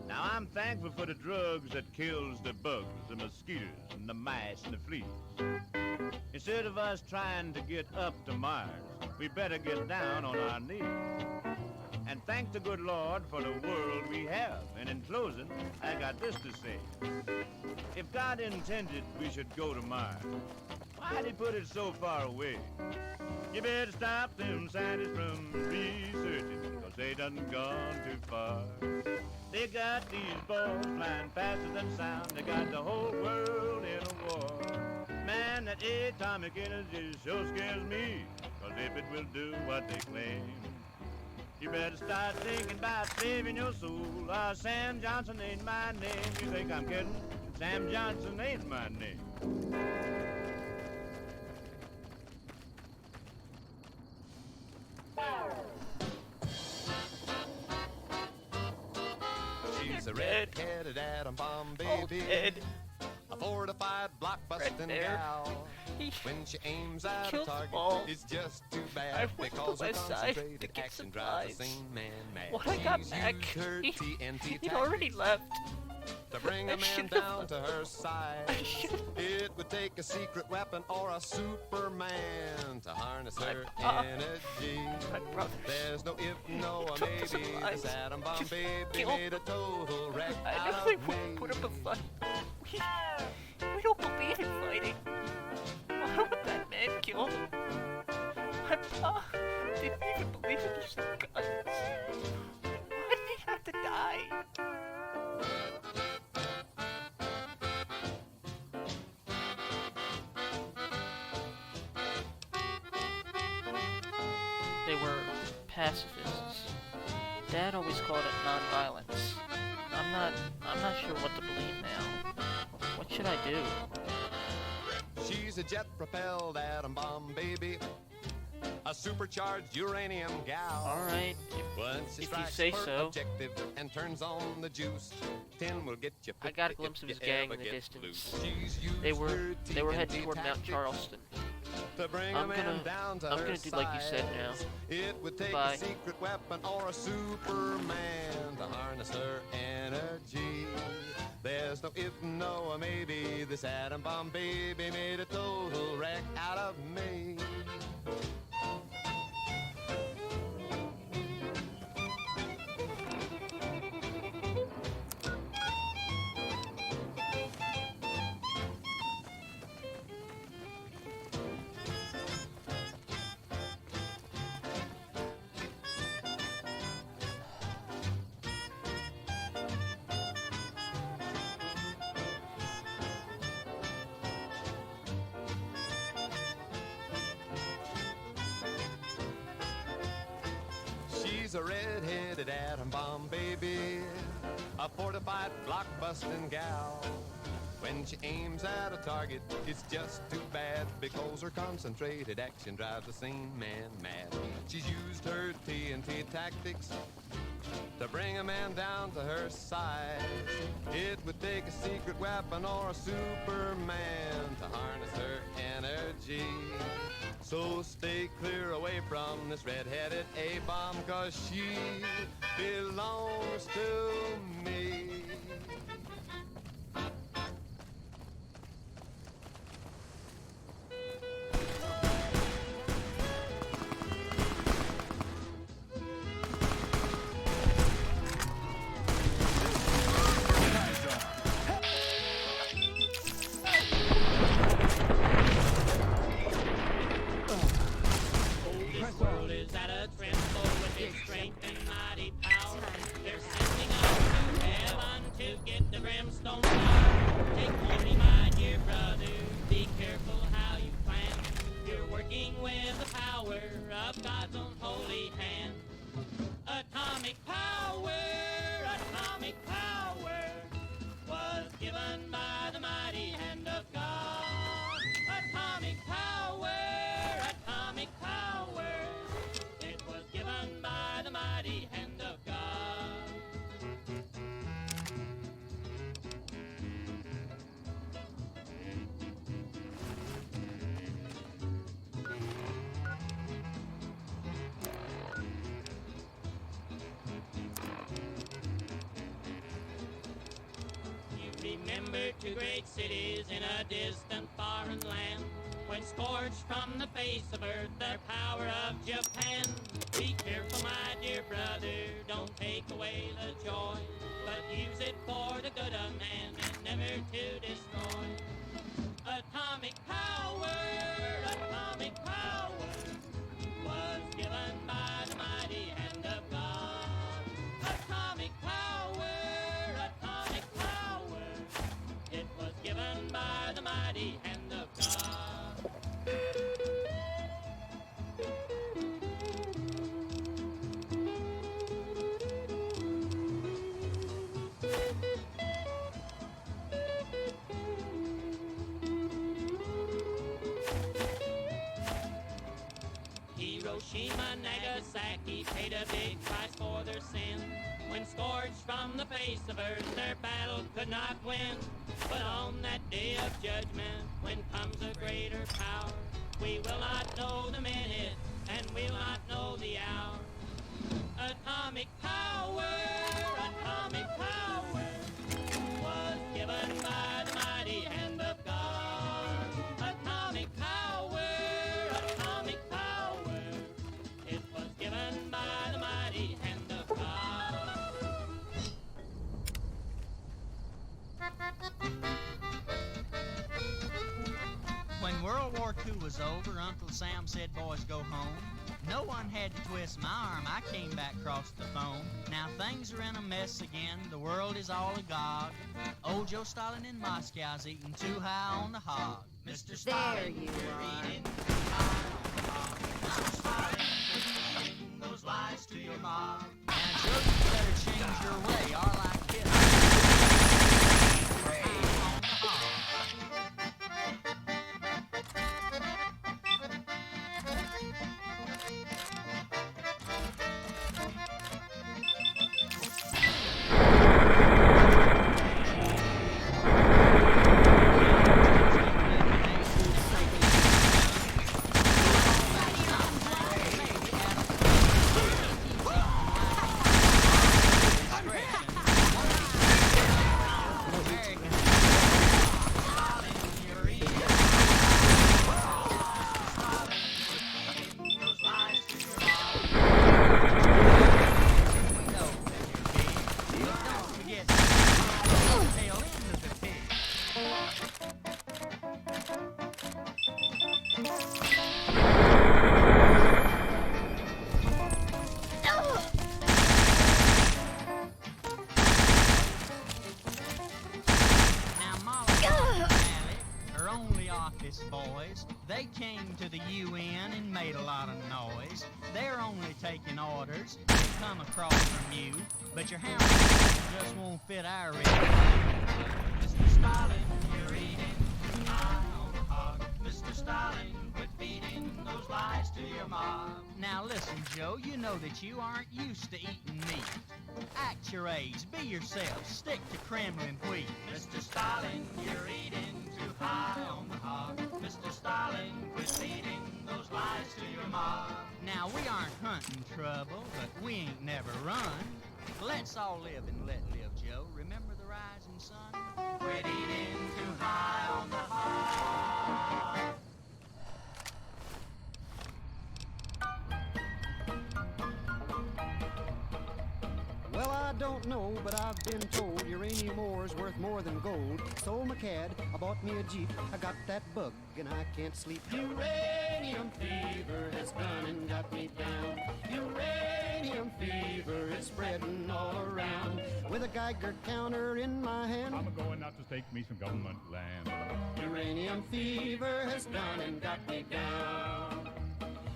Now, I'm thankful for the drugs that kills the bugs, the mosquitoes, and the mice and the fleas. Instead of us trying to get up to Mars, we better get down on our knees. And thank the good Lord for the world we have. And in closing, I got this to say. If God intended we should go to Mars, why'd he put it so far away? You better stop them scientists from researching, 'cause they done gone too far. They got these balls flying faster than sound. They got the whole world in a war. Man, that atomic energy sure scares me. 'Cause if it will do what they claim, you better start thinking about saving your soul. Sam Johnson ain't my name. You think I'm kidding? Sam Johnson ain't my name. She's a red-headed atom bomb baby, a fortified block-busting gal. When she aims at a target, it's just too bad because her concentrated action drives the same man mad. What I got She's back? used her TNT He'd already left. to bring a man down to her side. It would take a secret weapon or a Superman to harness her energy. There's no if, no or maybe. This atom bomb baby made a total wreck out of me. Put up a fight. We don't believe in fighting. Why would that man kill him? My pa didn't even believe in using guns. Why did he have to die? They were pacifists. Dad always called it nonviolence. I'm not sure what to believe now. What should I do? She's a jet-propelled atom bomb baby, a supercharged uranium gal. All right, Once she if you strikes say her so. objective and turns on the juice, 10 will get you. I got a 50 glimpse of if his you gang ever in the get distance. loose. She's used They were her heading TNT toward Mount tactics Charleston. to bring I'm a man gonna- down to I'm her gonna do like you said now. size. It would take Bye. a secret weapon or a Superman to harness her energy. There's no if, no or maybe. This atom bomb baby made a total wreck out of me. She's a red-headed atom bomb baby, a fortified block-busting gal. When she aims at a target, it's just too bad because her concentrated action drives the sane man mad. She's used her TNT tactics to bring a man down to her size. It would take a secret weapon or a Superman to harness her energy. So stay clear away from this red-headed A-bomb, 'cause she belongs to me. Remember two great cities in a distant foreign land, when scorched from the face of earth their power of Japan. Be careful, my dear brother, don't take away the joy, but use it for the good of man and never to destroy. Atomic power was given by the mighty hand of God. Atomic power, it was given by the mighty hand of God. Hiroshima, Nagasaki paid a big price for their sin. When scorched from the face of earth, their battle could not win. But on that day of judgment, when comes a greater power, we will not know the minute, and we'll not know the hour. Atomic power was given by the mighty hand of God. Atomic power, it was given by the mighty hand of God. When World War II was over, Uncle Sam said, boys, go home. No one had to twist my arm, I came back across the phone. Now things are in a mess again, the world is all agog. Old Joe Stalin in Moscow's eating too high on the hog. Mr. Stalin, There you are. eating too high on the hog. Mr. Stalin, you're feeding those lies to your mob. Now Joe, you better change your way, or like this. On the hog. Boys, they came to the UN and made a lot of noise. They're only taking orders that come across from you, but your hammer just won't fit our rig. Mr. Stalin, you're eating high on the hog. Mr. Stalin, quit feeding those lies to your mob. Now listen, Joe, you know that you aren't used to eating meat. Act your age, be yourself, stick to Kremlin wheat. Mr. Stalin, you're eating too high on the hog. Mr. Stalin, quit feeding those lies to your mom. Now, we aren't hunting trouble, but we ain't never run. Let's all live and let live, Joe. Remember the rising sun? Quit eating too high on the hog. Well, I don't know, but I've been told uranium ore is worth more than gold. Sold my cad, I bought me a Jeep, I got that bug and I can't sleep. Uranium fever has done and got me down. Uranium fever is spreading all around. With a Geiger counter in my hand, I'm going out to stake me some government land. Uranium fever has done and got me down.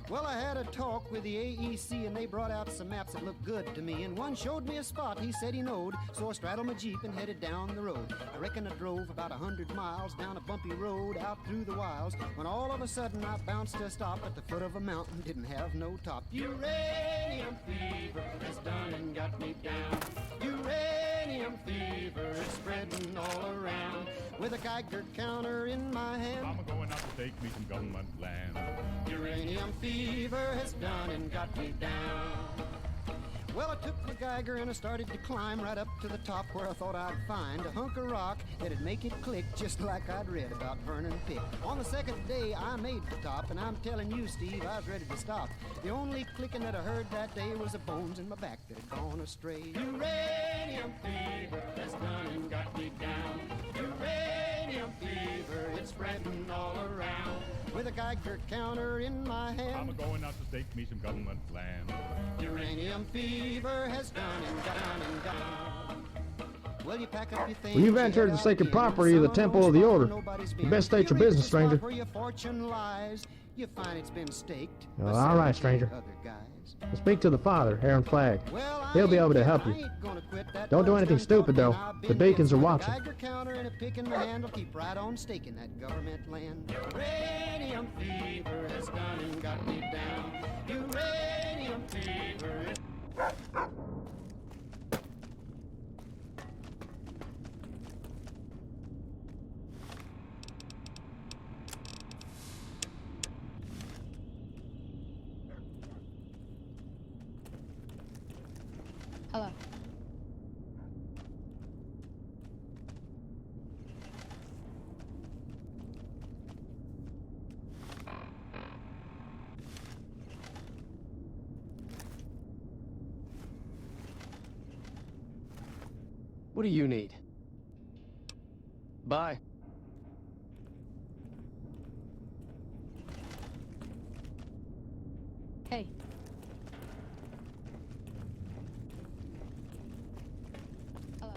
Well, I had a talk with the AEC and they brought out some maps that looked good to me. And one showed me a spot he said he knowed, so I straddled my Jeep and headed down the road. I reckon I drove about 100 miles down a bumpy road out through the wilds, when all of a sudden I bounced to a stop at the foot of a mountain, didn't have no top. Uranium fever has done and got me down. Uranium fever is spreading all around. With a Geiger counter in my hand, I'm going out to stake me some government land. Uranium fever has done and got me down. Well, I took my Geiger and I started to climb right up to the top where I thought I'd find a hunk of rock that'd make it click just like I'd read about Vernon Pick. On the second day, I made the top, and I'm telling you, Steve, I was ready to stop. The only clicking that I heard that day was the bones in my back that had gone astray. Uranium fever has done and got me down. Uranium fever, it's spreading all around. With a Geiger counter in my hand, I'm going out to stake me some government land. Uranium fever has done and down and down. Well, you pack up your things. Well, you've entered the sacred property of the Temple of the Order. You best state your business, stranger. Where your fortune lies, you find it's been staked. Well, all right, stranger. I'll speak to the father, Aaron Flagg. He'll be able to help you. Don't do anything stupid, though. The beacons are watching. Geiger counter and a pick in my hand will keep right on staking that government land. Uranium fever has done and got me down. Uranium fever. Hello. What do you need? Bye. Hey. Hello.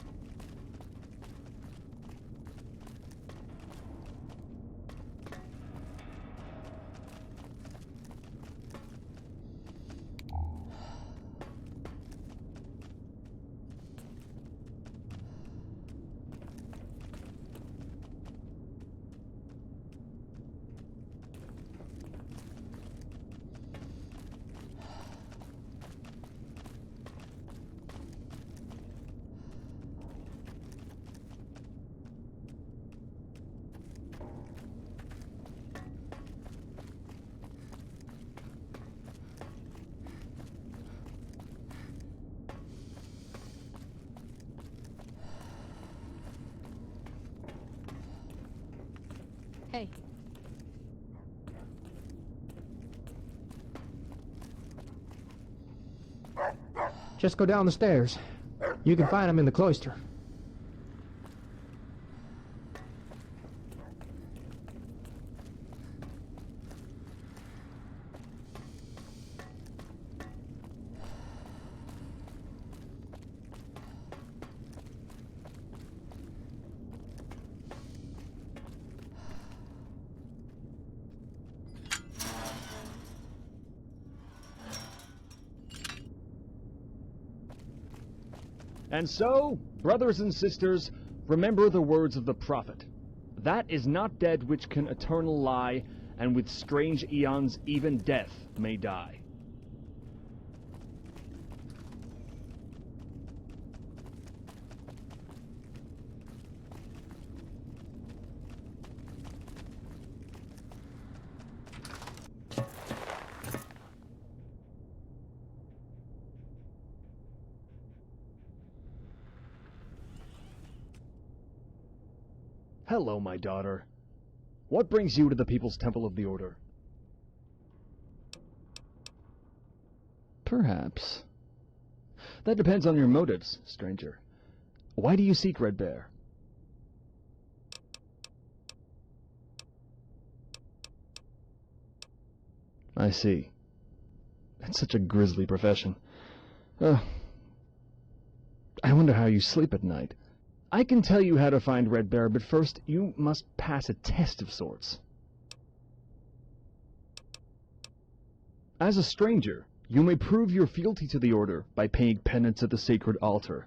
Hey. Just go down the stairs. You can find him in the cloister. And so, brothers and sisters, remember the words of the prophet. That is not dead which can eternal lie, and with strange eons even death may die. Hello, my daughter. What brings you to the People's Temple of the Order? Perhaps. That depends on your motives, stranger. Why do you seek Red Bear? I see. That's such a grisly profession. I wonder how you sleep at night. I can tell you how to find Red Bear, but first you must pass a test of sorts. As a stranger, you may prove your fealty to the Order by paying penance at the sacred altar.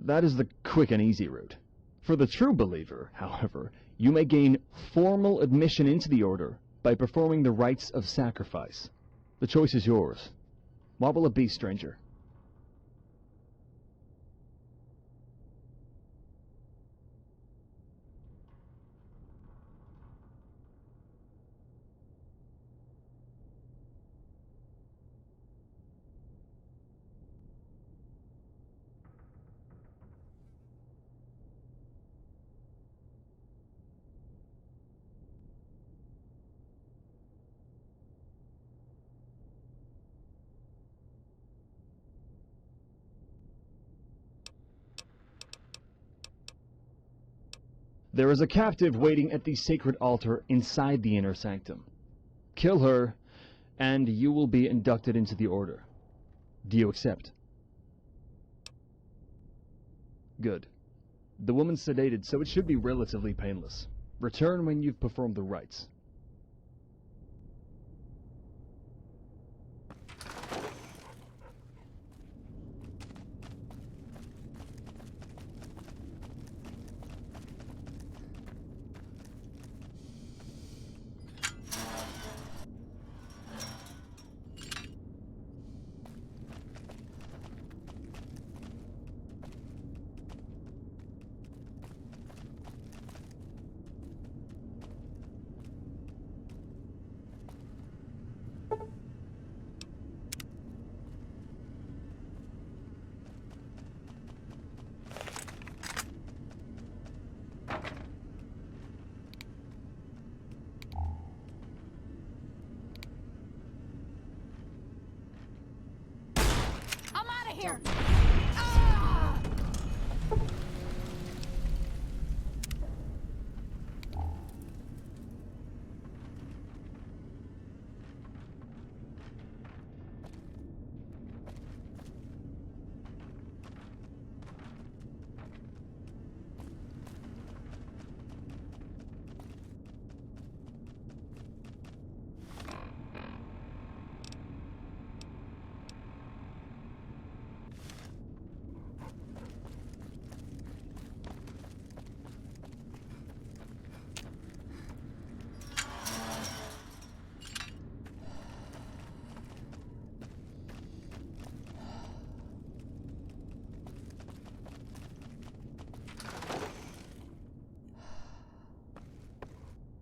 That is the quick and easy route. For the true believer, however, you may gain formal admission into the Order by performing the rites of sacrifice. The choice is yours. What will it be, stranger? There is a captive waiting at the sacred altar inside the inner sanctum. Kill her, and you will be inducted into the Order. Do you accept? Good. The woman's sedated, so it should be relatively painless. Return when you've performed the rites. Here.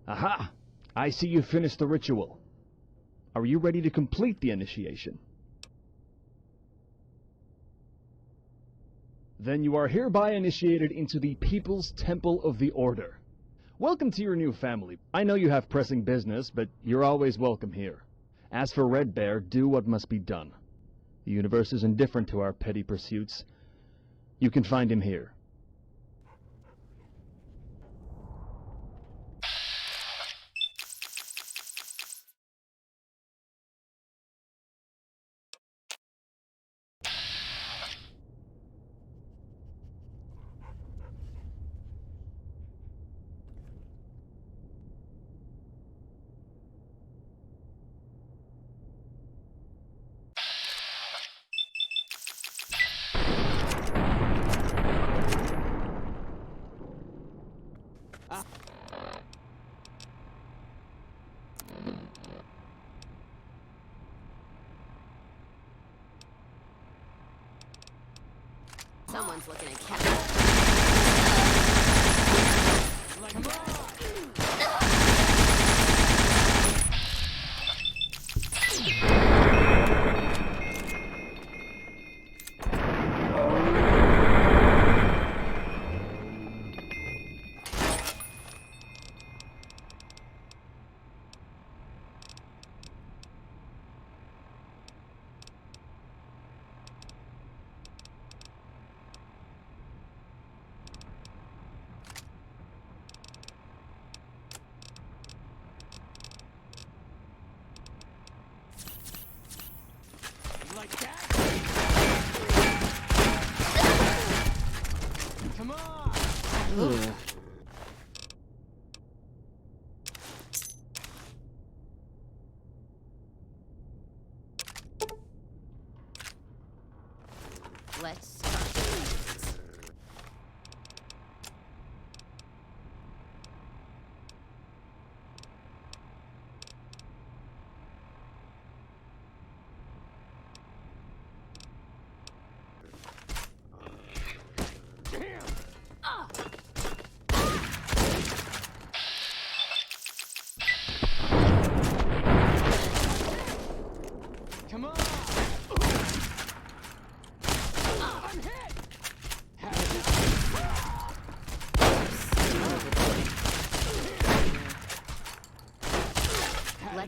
Aha! I see you finished the ritual. Are you ready to complete the initiation? Then you are hereby initiated into the People's Temple of the Order. Welcome to your new family. I know you have pressing business, but you're always welcome here. As for Red Bear, do what must be done. The universe is indifferent to our petty pursuits. You can find him here. Someone's looking at cat.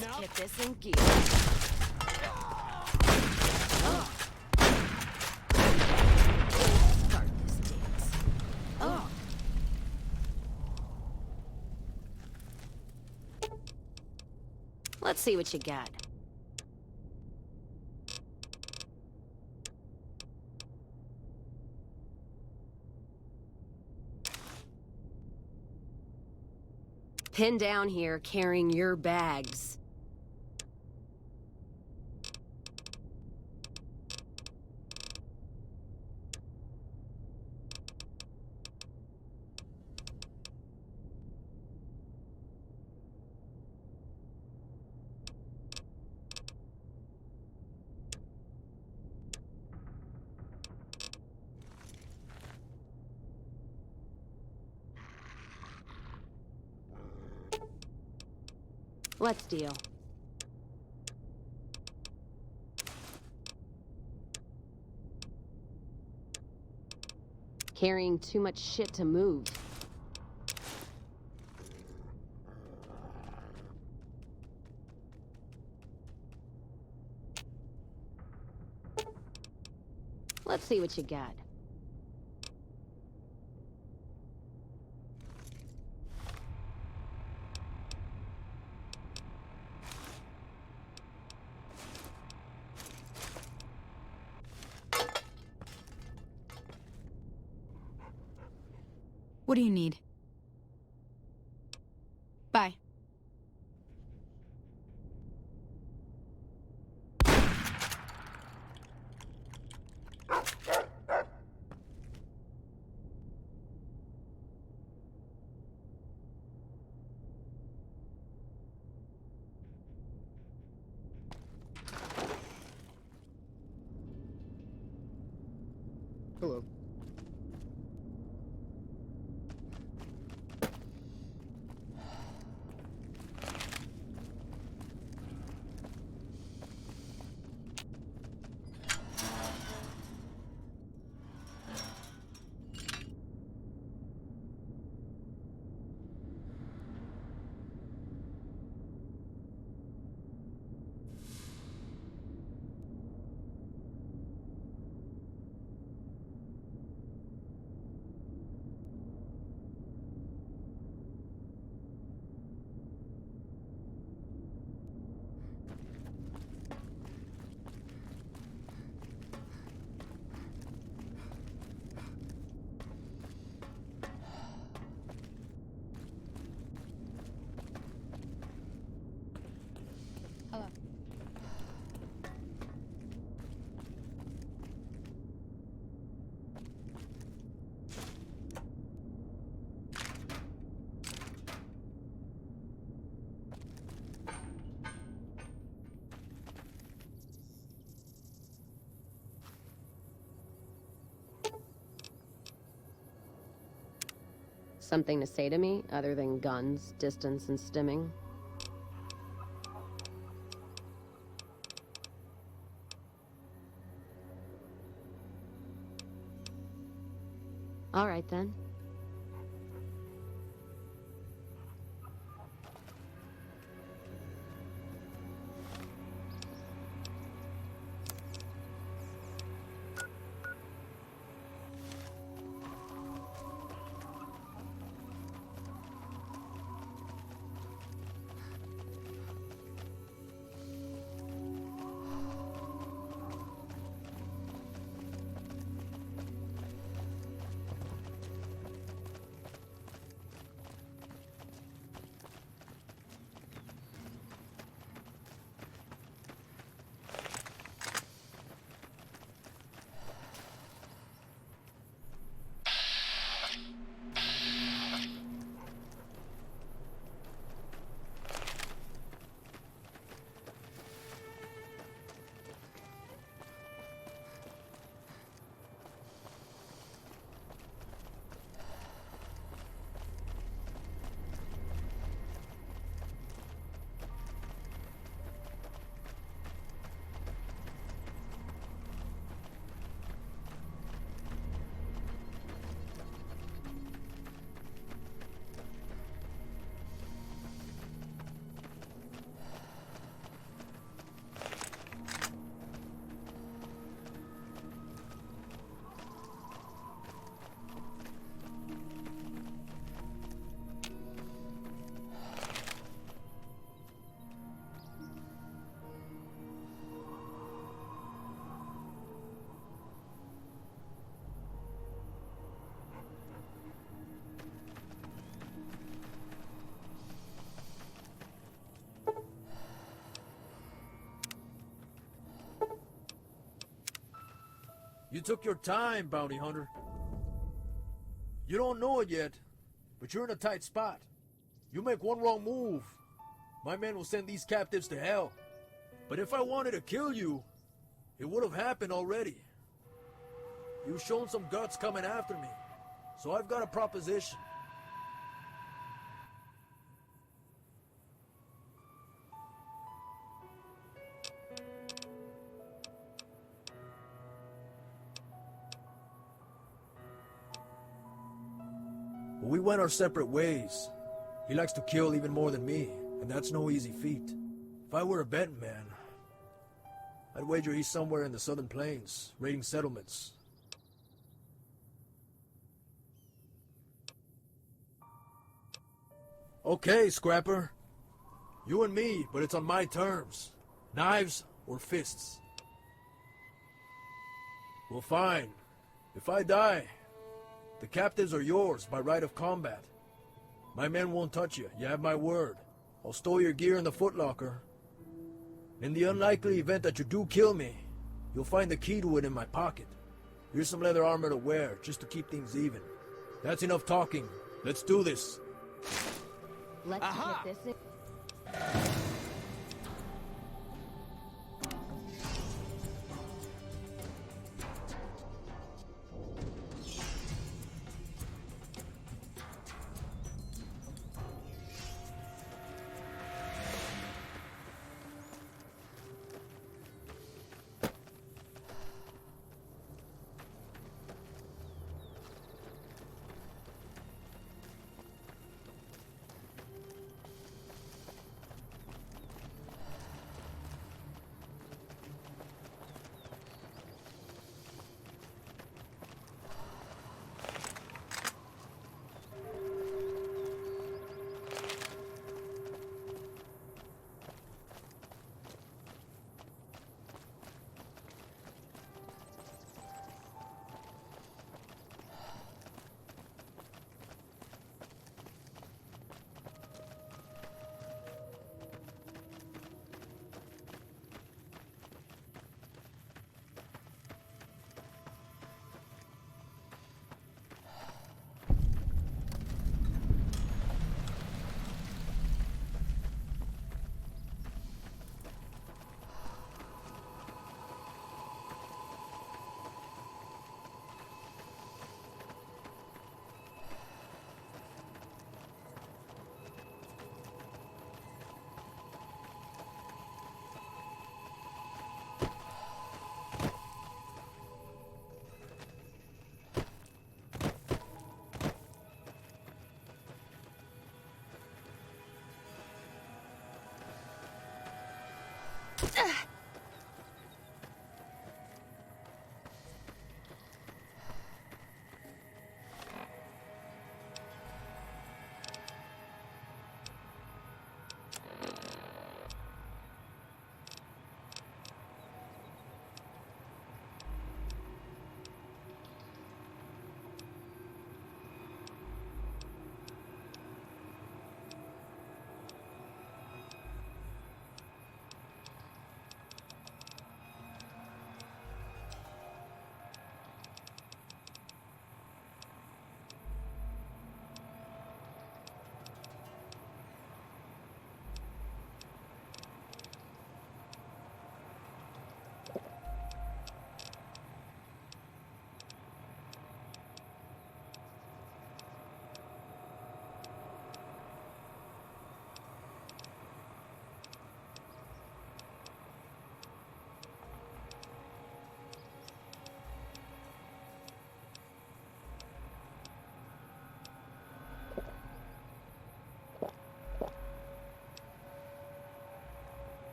Let's get this in gear. Start this dance. Oh. Let's see what you got. Pinned down here carrying your bags. Let's deal. Carrying too much shit to move. Let's see what you got. What do you need? Bye. Hello. Hello. Something to say to me other than guns, distance, and stimming? All right, then. You took your time, bounty hunter. You don't know it yet, but you're in a tight spot. You make one wrong move, my men will send these captives to hell. But if I wanted to kill you, it would have happened already. You've shown some guts coming after me, so I've got a proposition. But we went our separate ways. He likes to kill even more than me, and that's no easy feat. If I were a betting man, I'd wager he's somewhere in the southern plains, raiding settlements. Okay, Scrapper. You and me, but it's on my terms. Knives or fists? Well, fine. If I die, the captives are yours by right of combat. My men won't touch you, you have my word. I'll store your gear in the footlocker. In the unlikely event that you do kill me, you'll find the key to it in my pocket. Here's some leather armor to wear, just to keep things even. That's enough talking. Let's do this. Let's get this in.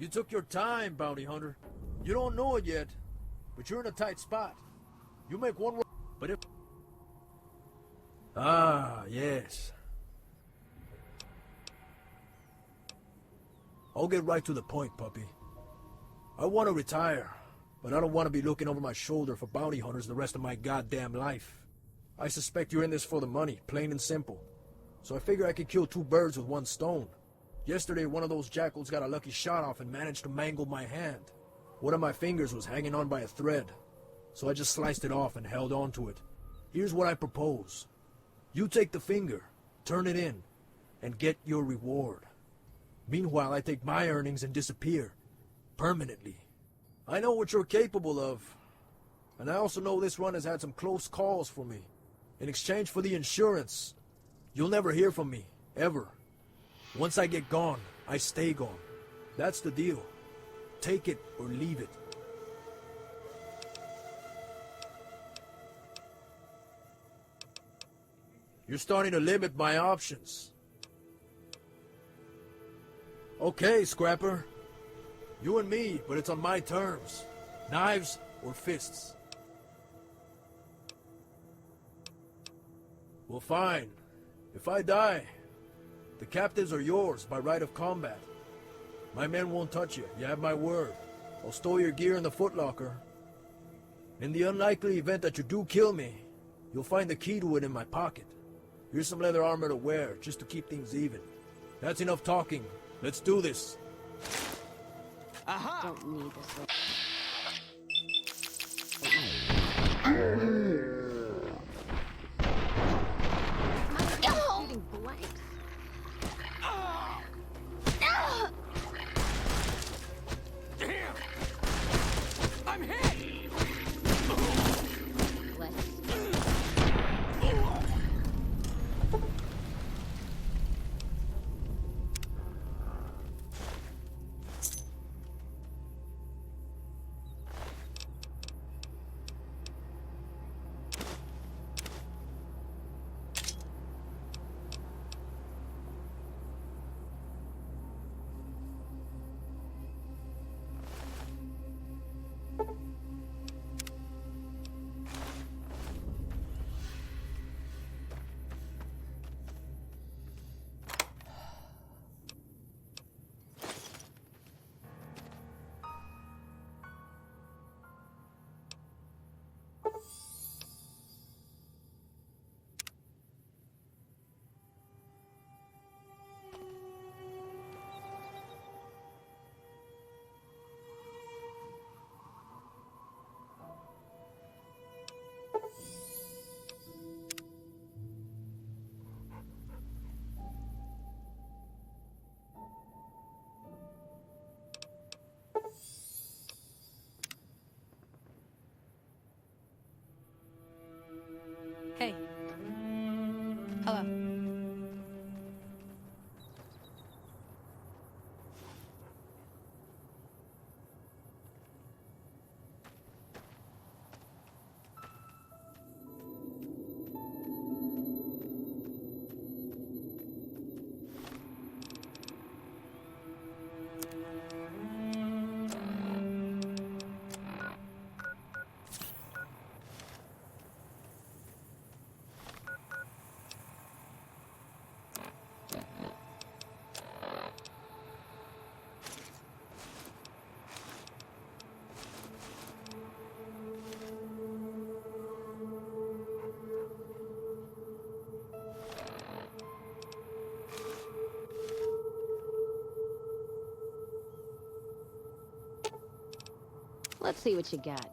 You took your time, bounty hunter. You don't know it yet, but you're in a tight spot. You make one wrong, but if... Ah, yes. I'll get right to the point, puppy. I want to retire, but I don't want to be looking over my shoulder for bounty hunters the rest of my goddamn life. I suspect you're in this for the money, plain and simple. So I figure I could kill 2 birds with 1 stone. Yesterday, one of those jackals got a lucky shot off and managed to mangle my hand. One of my fingers was hanging on by a thread, so I just sliced it off and held on to it. Here's what I propose. You take the finger, turn it in, and get your reward. Meanwhile, I take my earnings and disappear. Permanently. I know what you're capable of. And I also know this run has had some close calls for me. In exchange for the insurance, you'll never hear from me. Ever. Once I get gone, I stay gone. That's the deal. Take it or leave it. You're starting to limit my options. Okay, Scrapper. You and me, but it's on my terms. Knives or fists. Well, fine. If I die, the captives are yours by right of combat. My men won't touch you. You have my word. I'll store your gear in the footlocker. In the unlikely event that you do kill me, you'll find the key to it in my pocket. Here's some leather armor to wear, just to keep things even. That's enough talking. Let's do this. Aha! Don't need shooting blanks. Damn! I'm hit! Hey. Hello. Let's see what you got.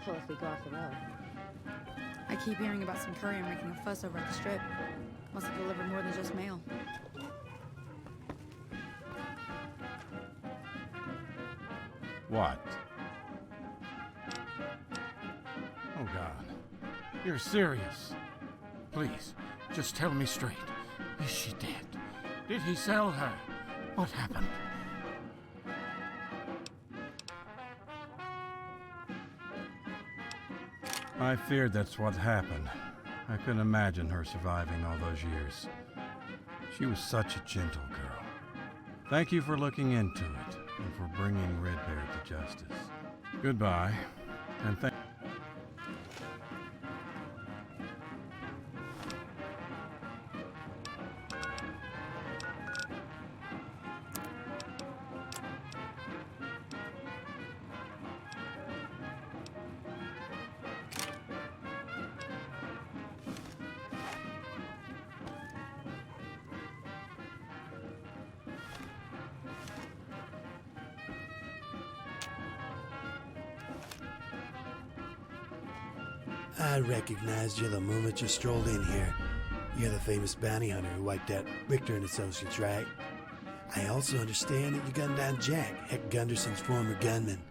careful if we go off the road. I keep hearing about some courier making a fuss over at the strip. Must have delivered more than just mail. What? Oh, God. You're serious. Please, just tell me straight. Is she dead? Did he sell her? What happened? I feared that's what happened. I couldn't imagine her surviving all those years. She was such a gentle girl. Thank you for looking into it and for bringing Red Bear to justice. Goodbye, and thank I recognized you the moment you strolled in here. You're the famous bounty hunter who wiped out Richter and Associates, right? I also understand that you gunned down Jack, Heck Gunderson's former gunman.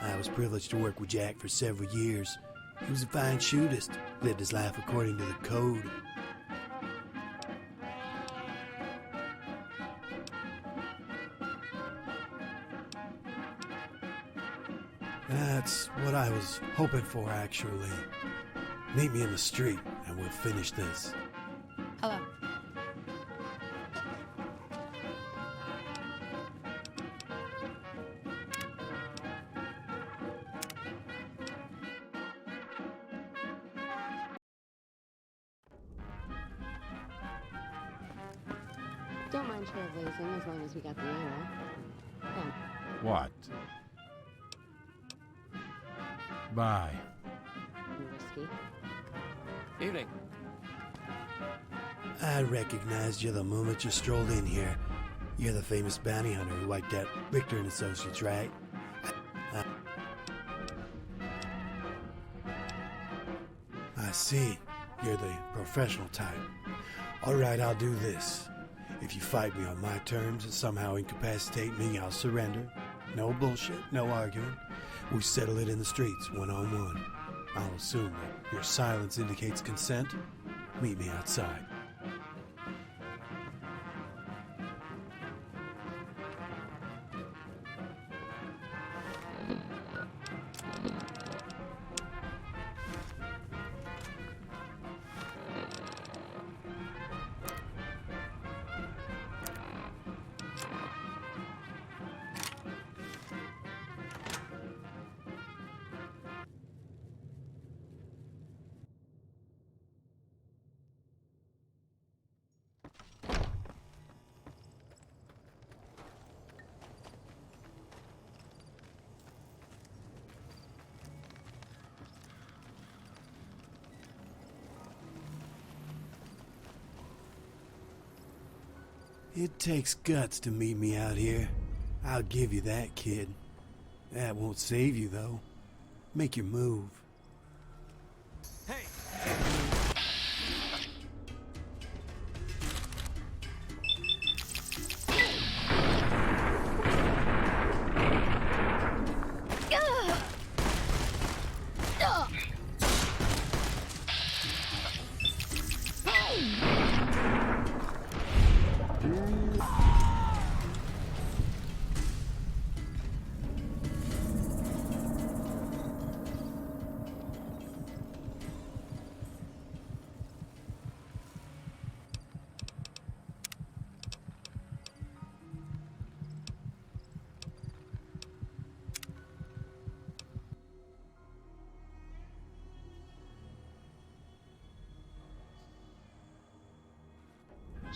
I was privileged to work with Jack for several years. He was a fine shootist, lived his life according to the code. That's what I was hoping for, actually. Meet me in the street, and we'll finish this. Hello. Don't mind trailblazing as long as we got the ammo. Yeah. what? Bye. Whiskey. Evening. I recognized you the moment you strolled in here. You're the famous bounty hunter who wiped out Richter and Associates, right? I see. You're the professional type. All right, I'll do this. If you fight me on my terms and somehow incapacitate me, I'll surrender. No bullshit, no arguing. We settle it in the streets, one-on-one. I'll assume that your silence indicates consent. Meet me outside. It takes guts to meet me out here. I'll give you that, kid. That won't save you, though. Make your move.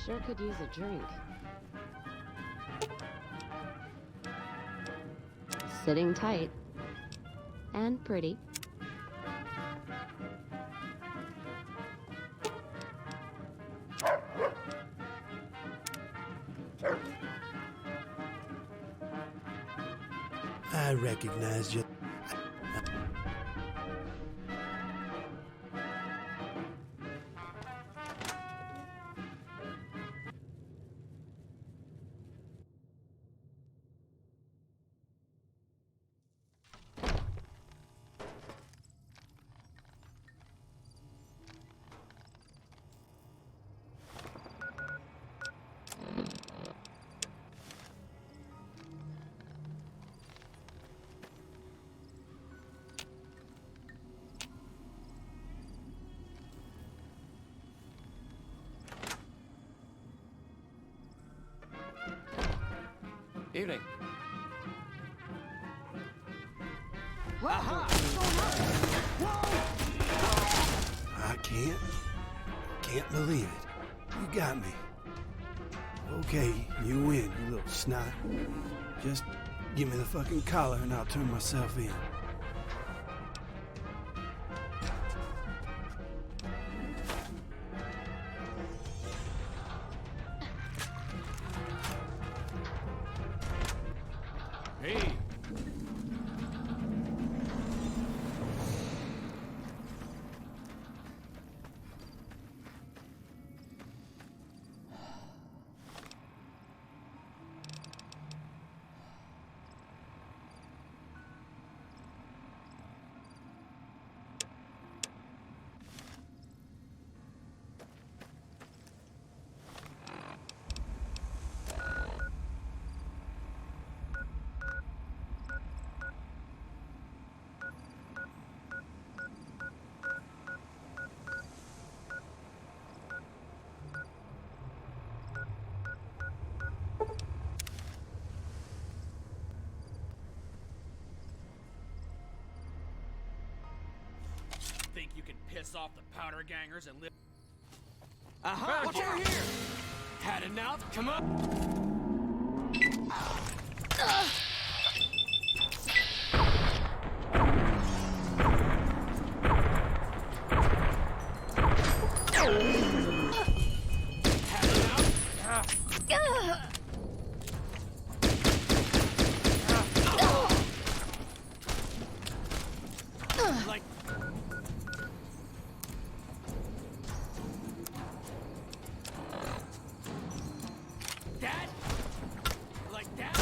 Sure could use a drink. Sitting tight. And pretty. I recognized you. Evening. I can't believe it. You got me. Okay, you win, you little snot. Just give me the fucking collar and I'll turn myself in. Hey! Think you can piss off the powder gangers and live? Aha! Watch out here! Had enough? Come on! Like that? Like that?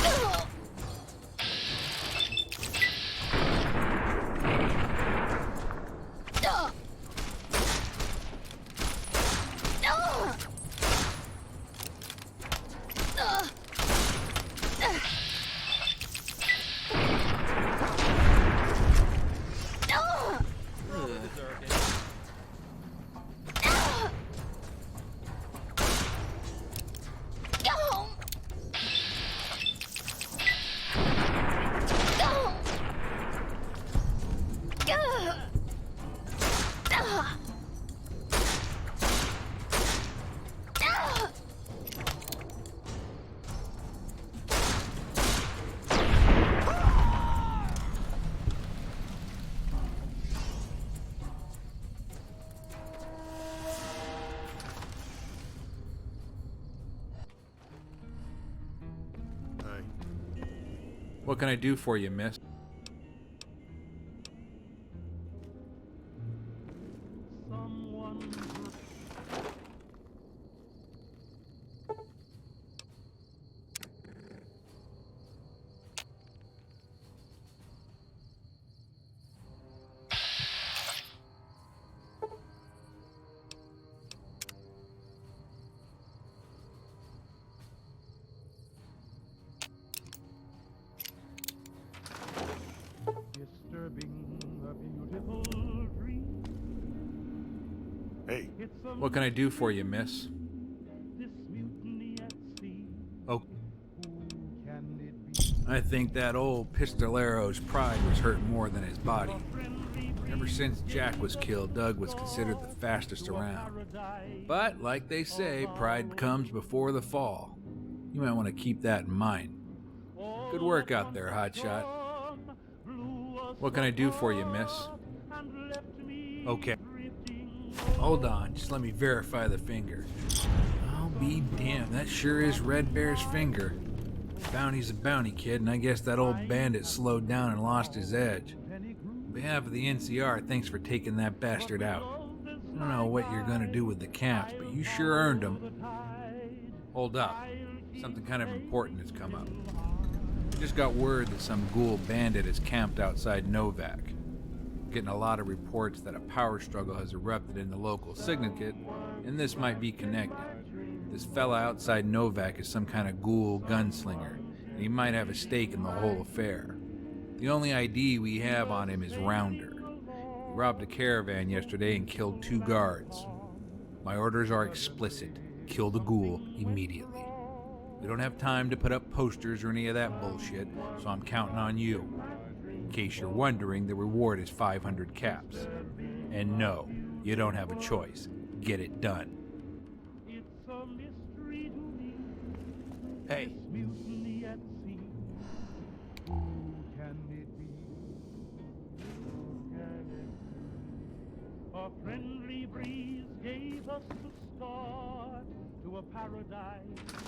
What can I do for you, miss? Hey. What can I do for you, miss? Oh. I think that old pistolero's pride was hurt more than his body. Ever since Jack was killed, Doug was considered the fastest around. But, like they say, pride comes before the fall. You might want to keep that in mind. Good work out there, hotshot. What can I do for you, miss? Okay. Hold on, just let me verify the finger. I'll be damned, that sure is Red Bear's finger. Bounty's a bounty, kid, and I guess that old bandit slowed down and lost his edge. On behalf of the NCR, thanks for taking that bastard out. I don't know what you're gonna do with the camps, but you sure earned them. Hold up. Something kind of important has come up. I just got word that some ghoul bandit is camped outside Novak. Getting a lot of reports that a power struggle has erupted in the local syndicate, and this might be connected. This fella outside Novak is some kind of ghoul gunslinger, and he might have a stake in the whole affair. The only ID we have on him is Rounder. He robbed a caravan yesterday and killed 2 guards. My orders are explicit. Kill the ghoul immediately. We don't have time to put up posters or any of that bullshit, so I'm counting on you. In case you're wondering, the reward is 500 caps. And no, you don't have a choice. Get it done. Hey. A friendly breeze gave us the start to a paradise.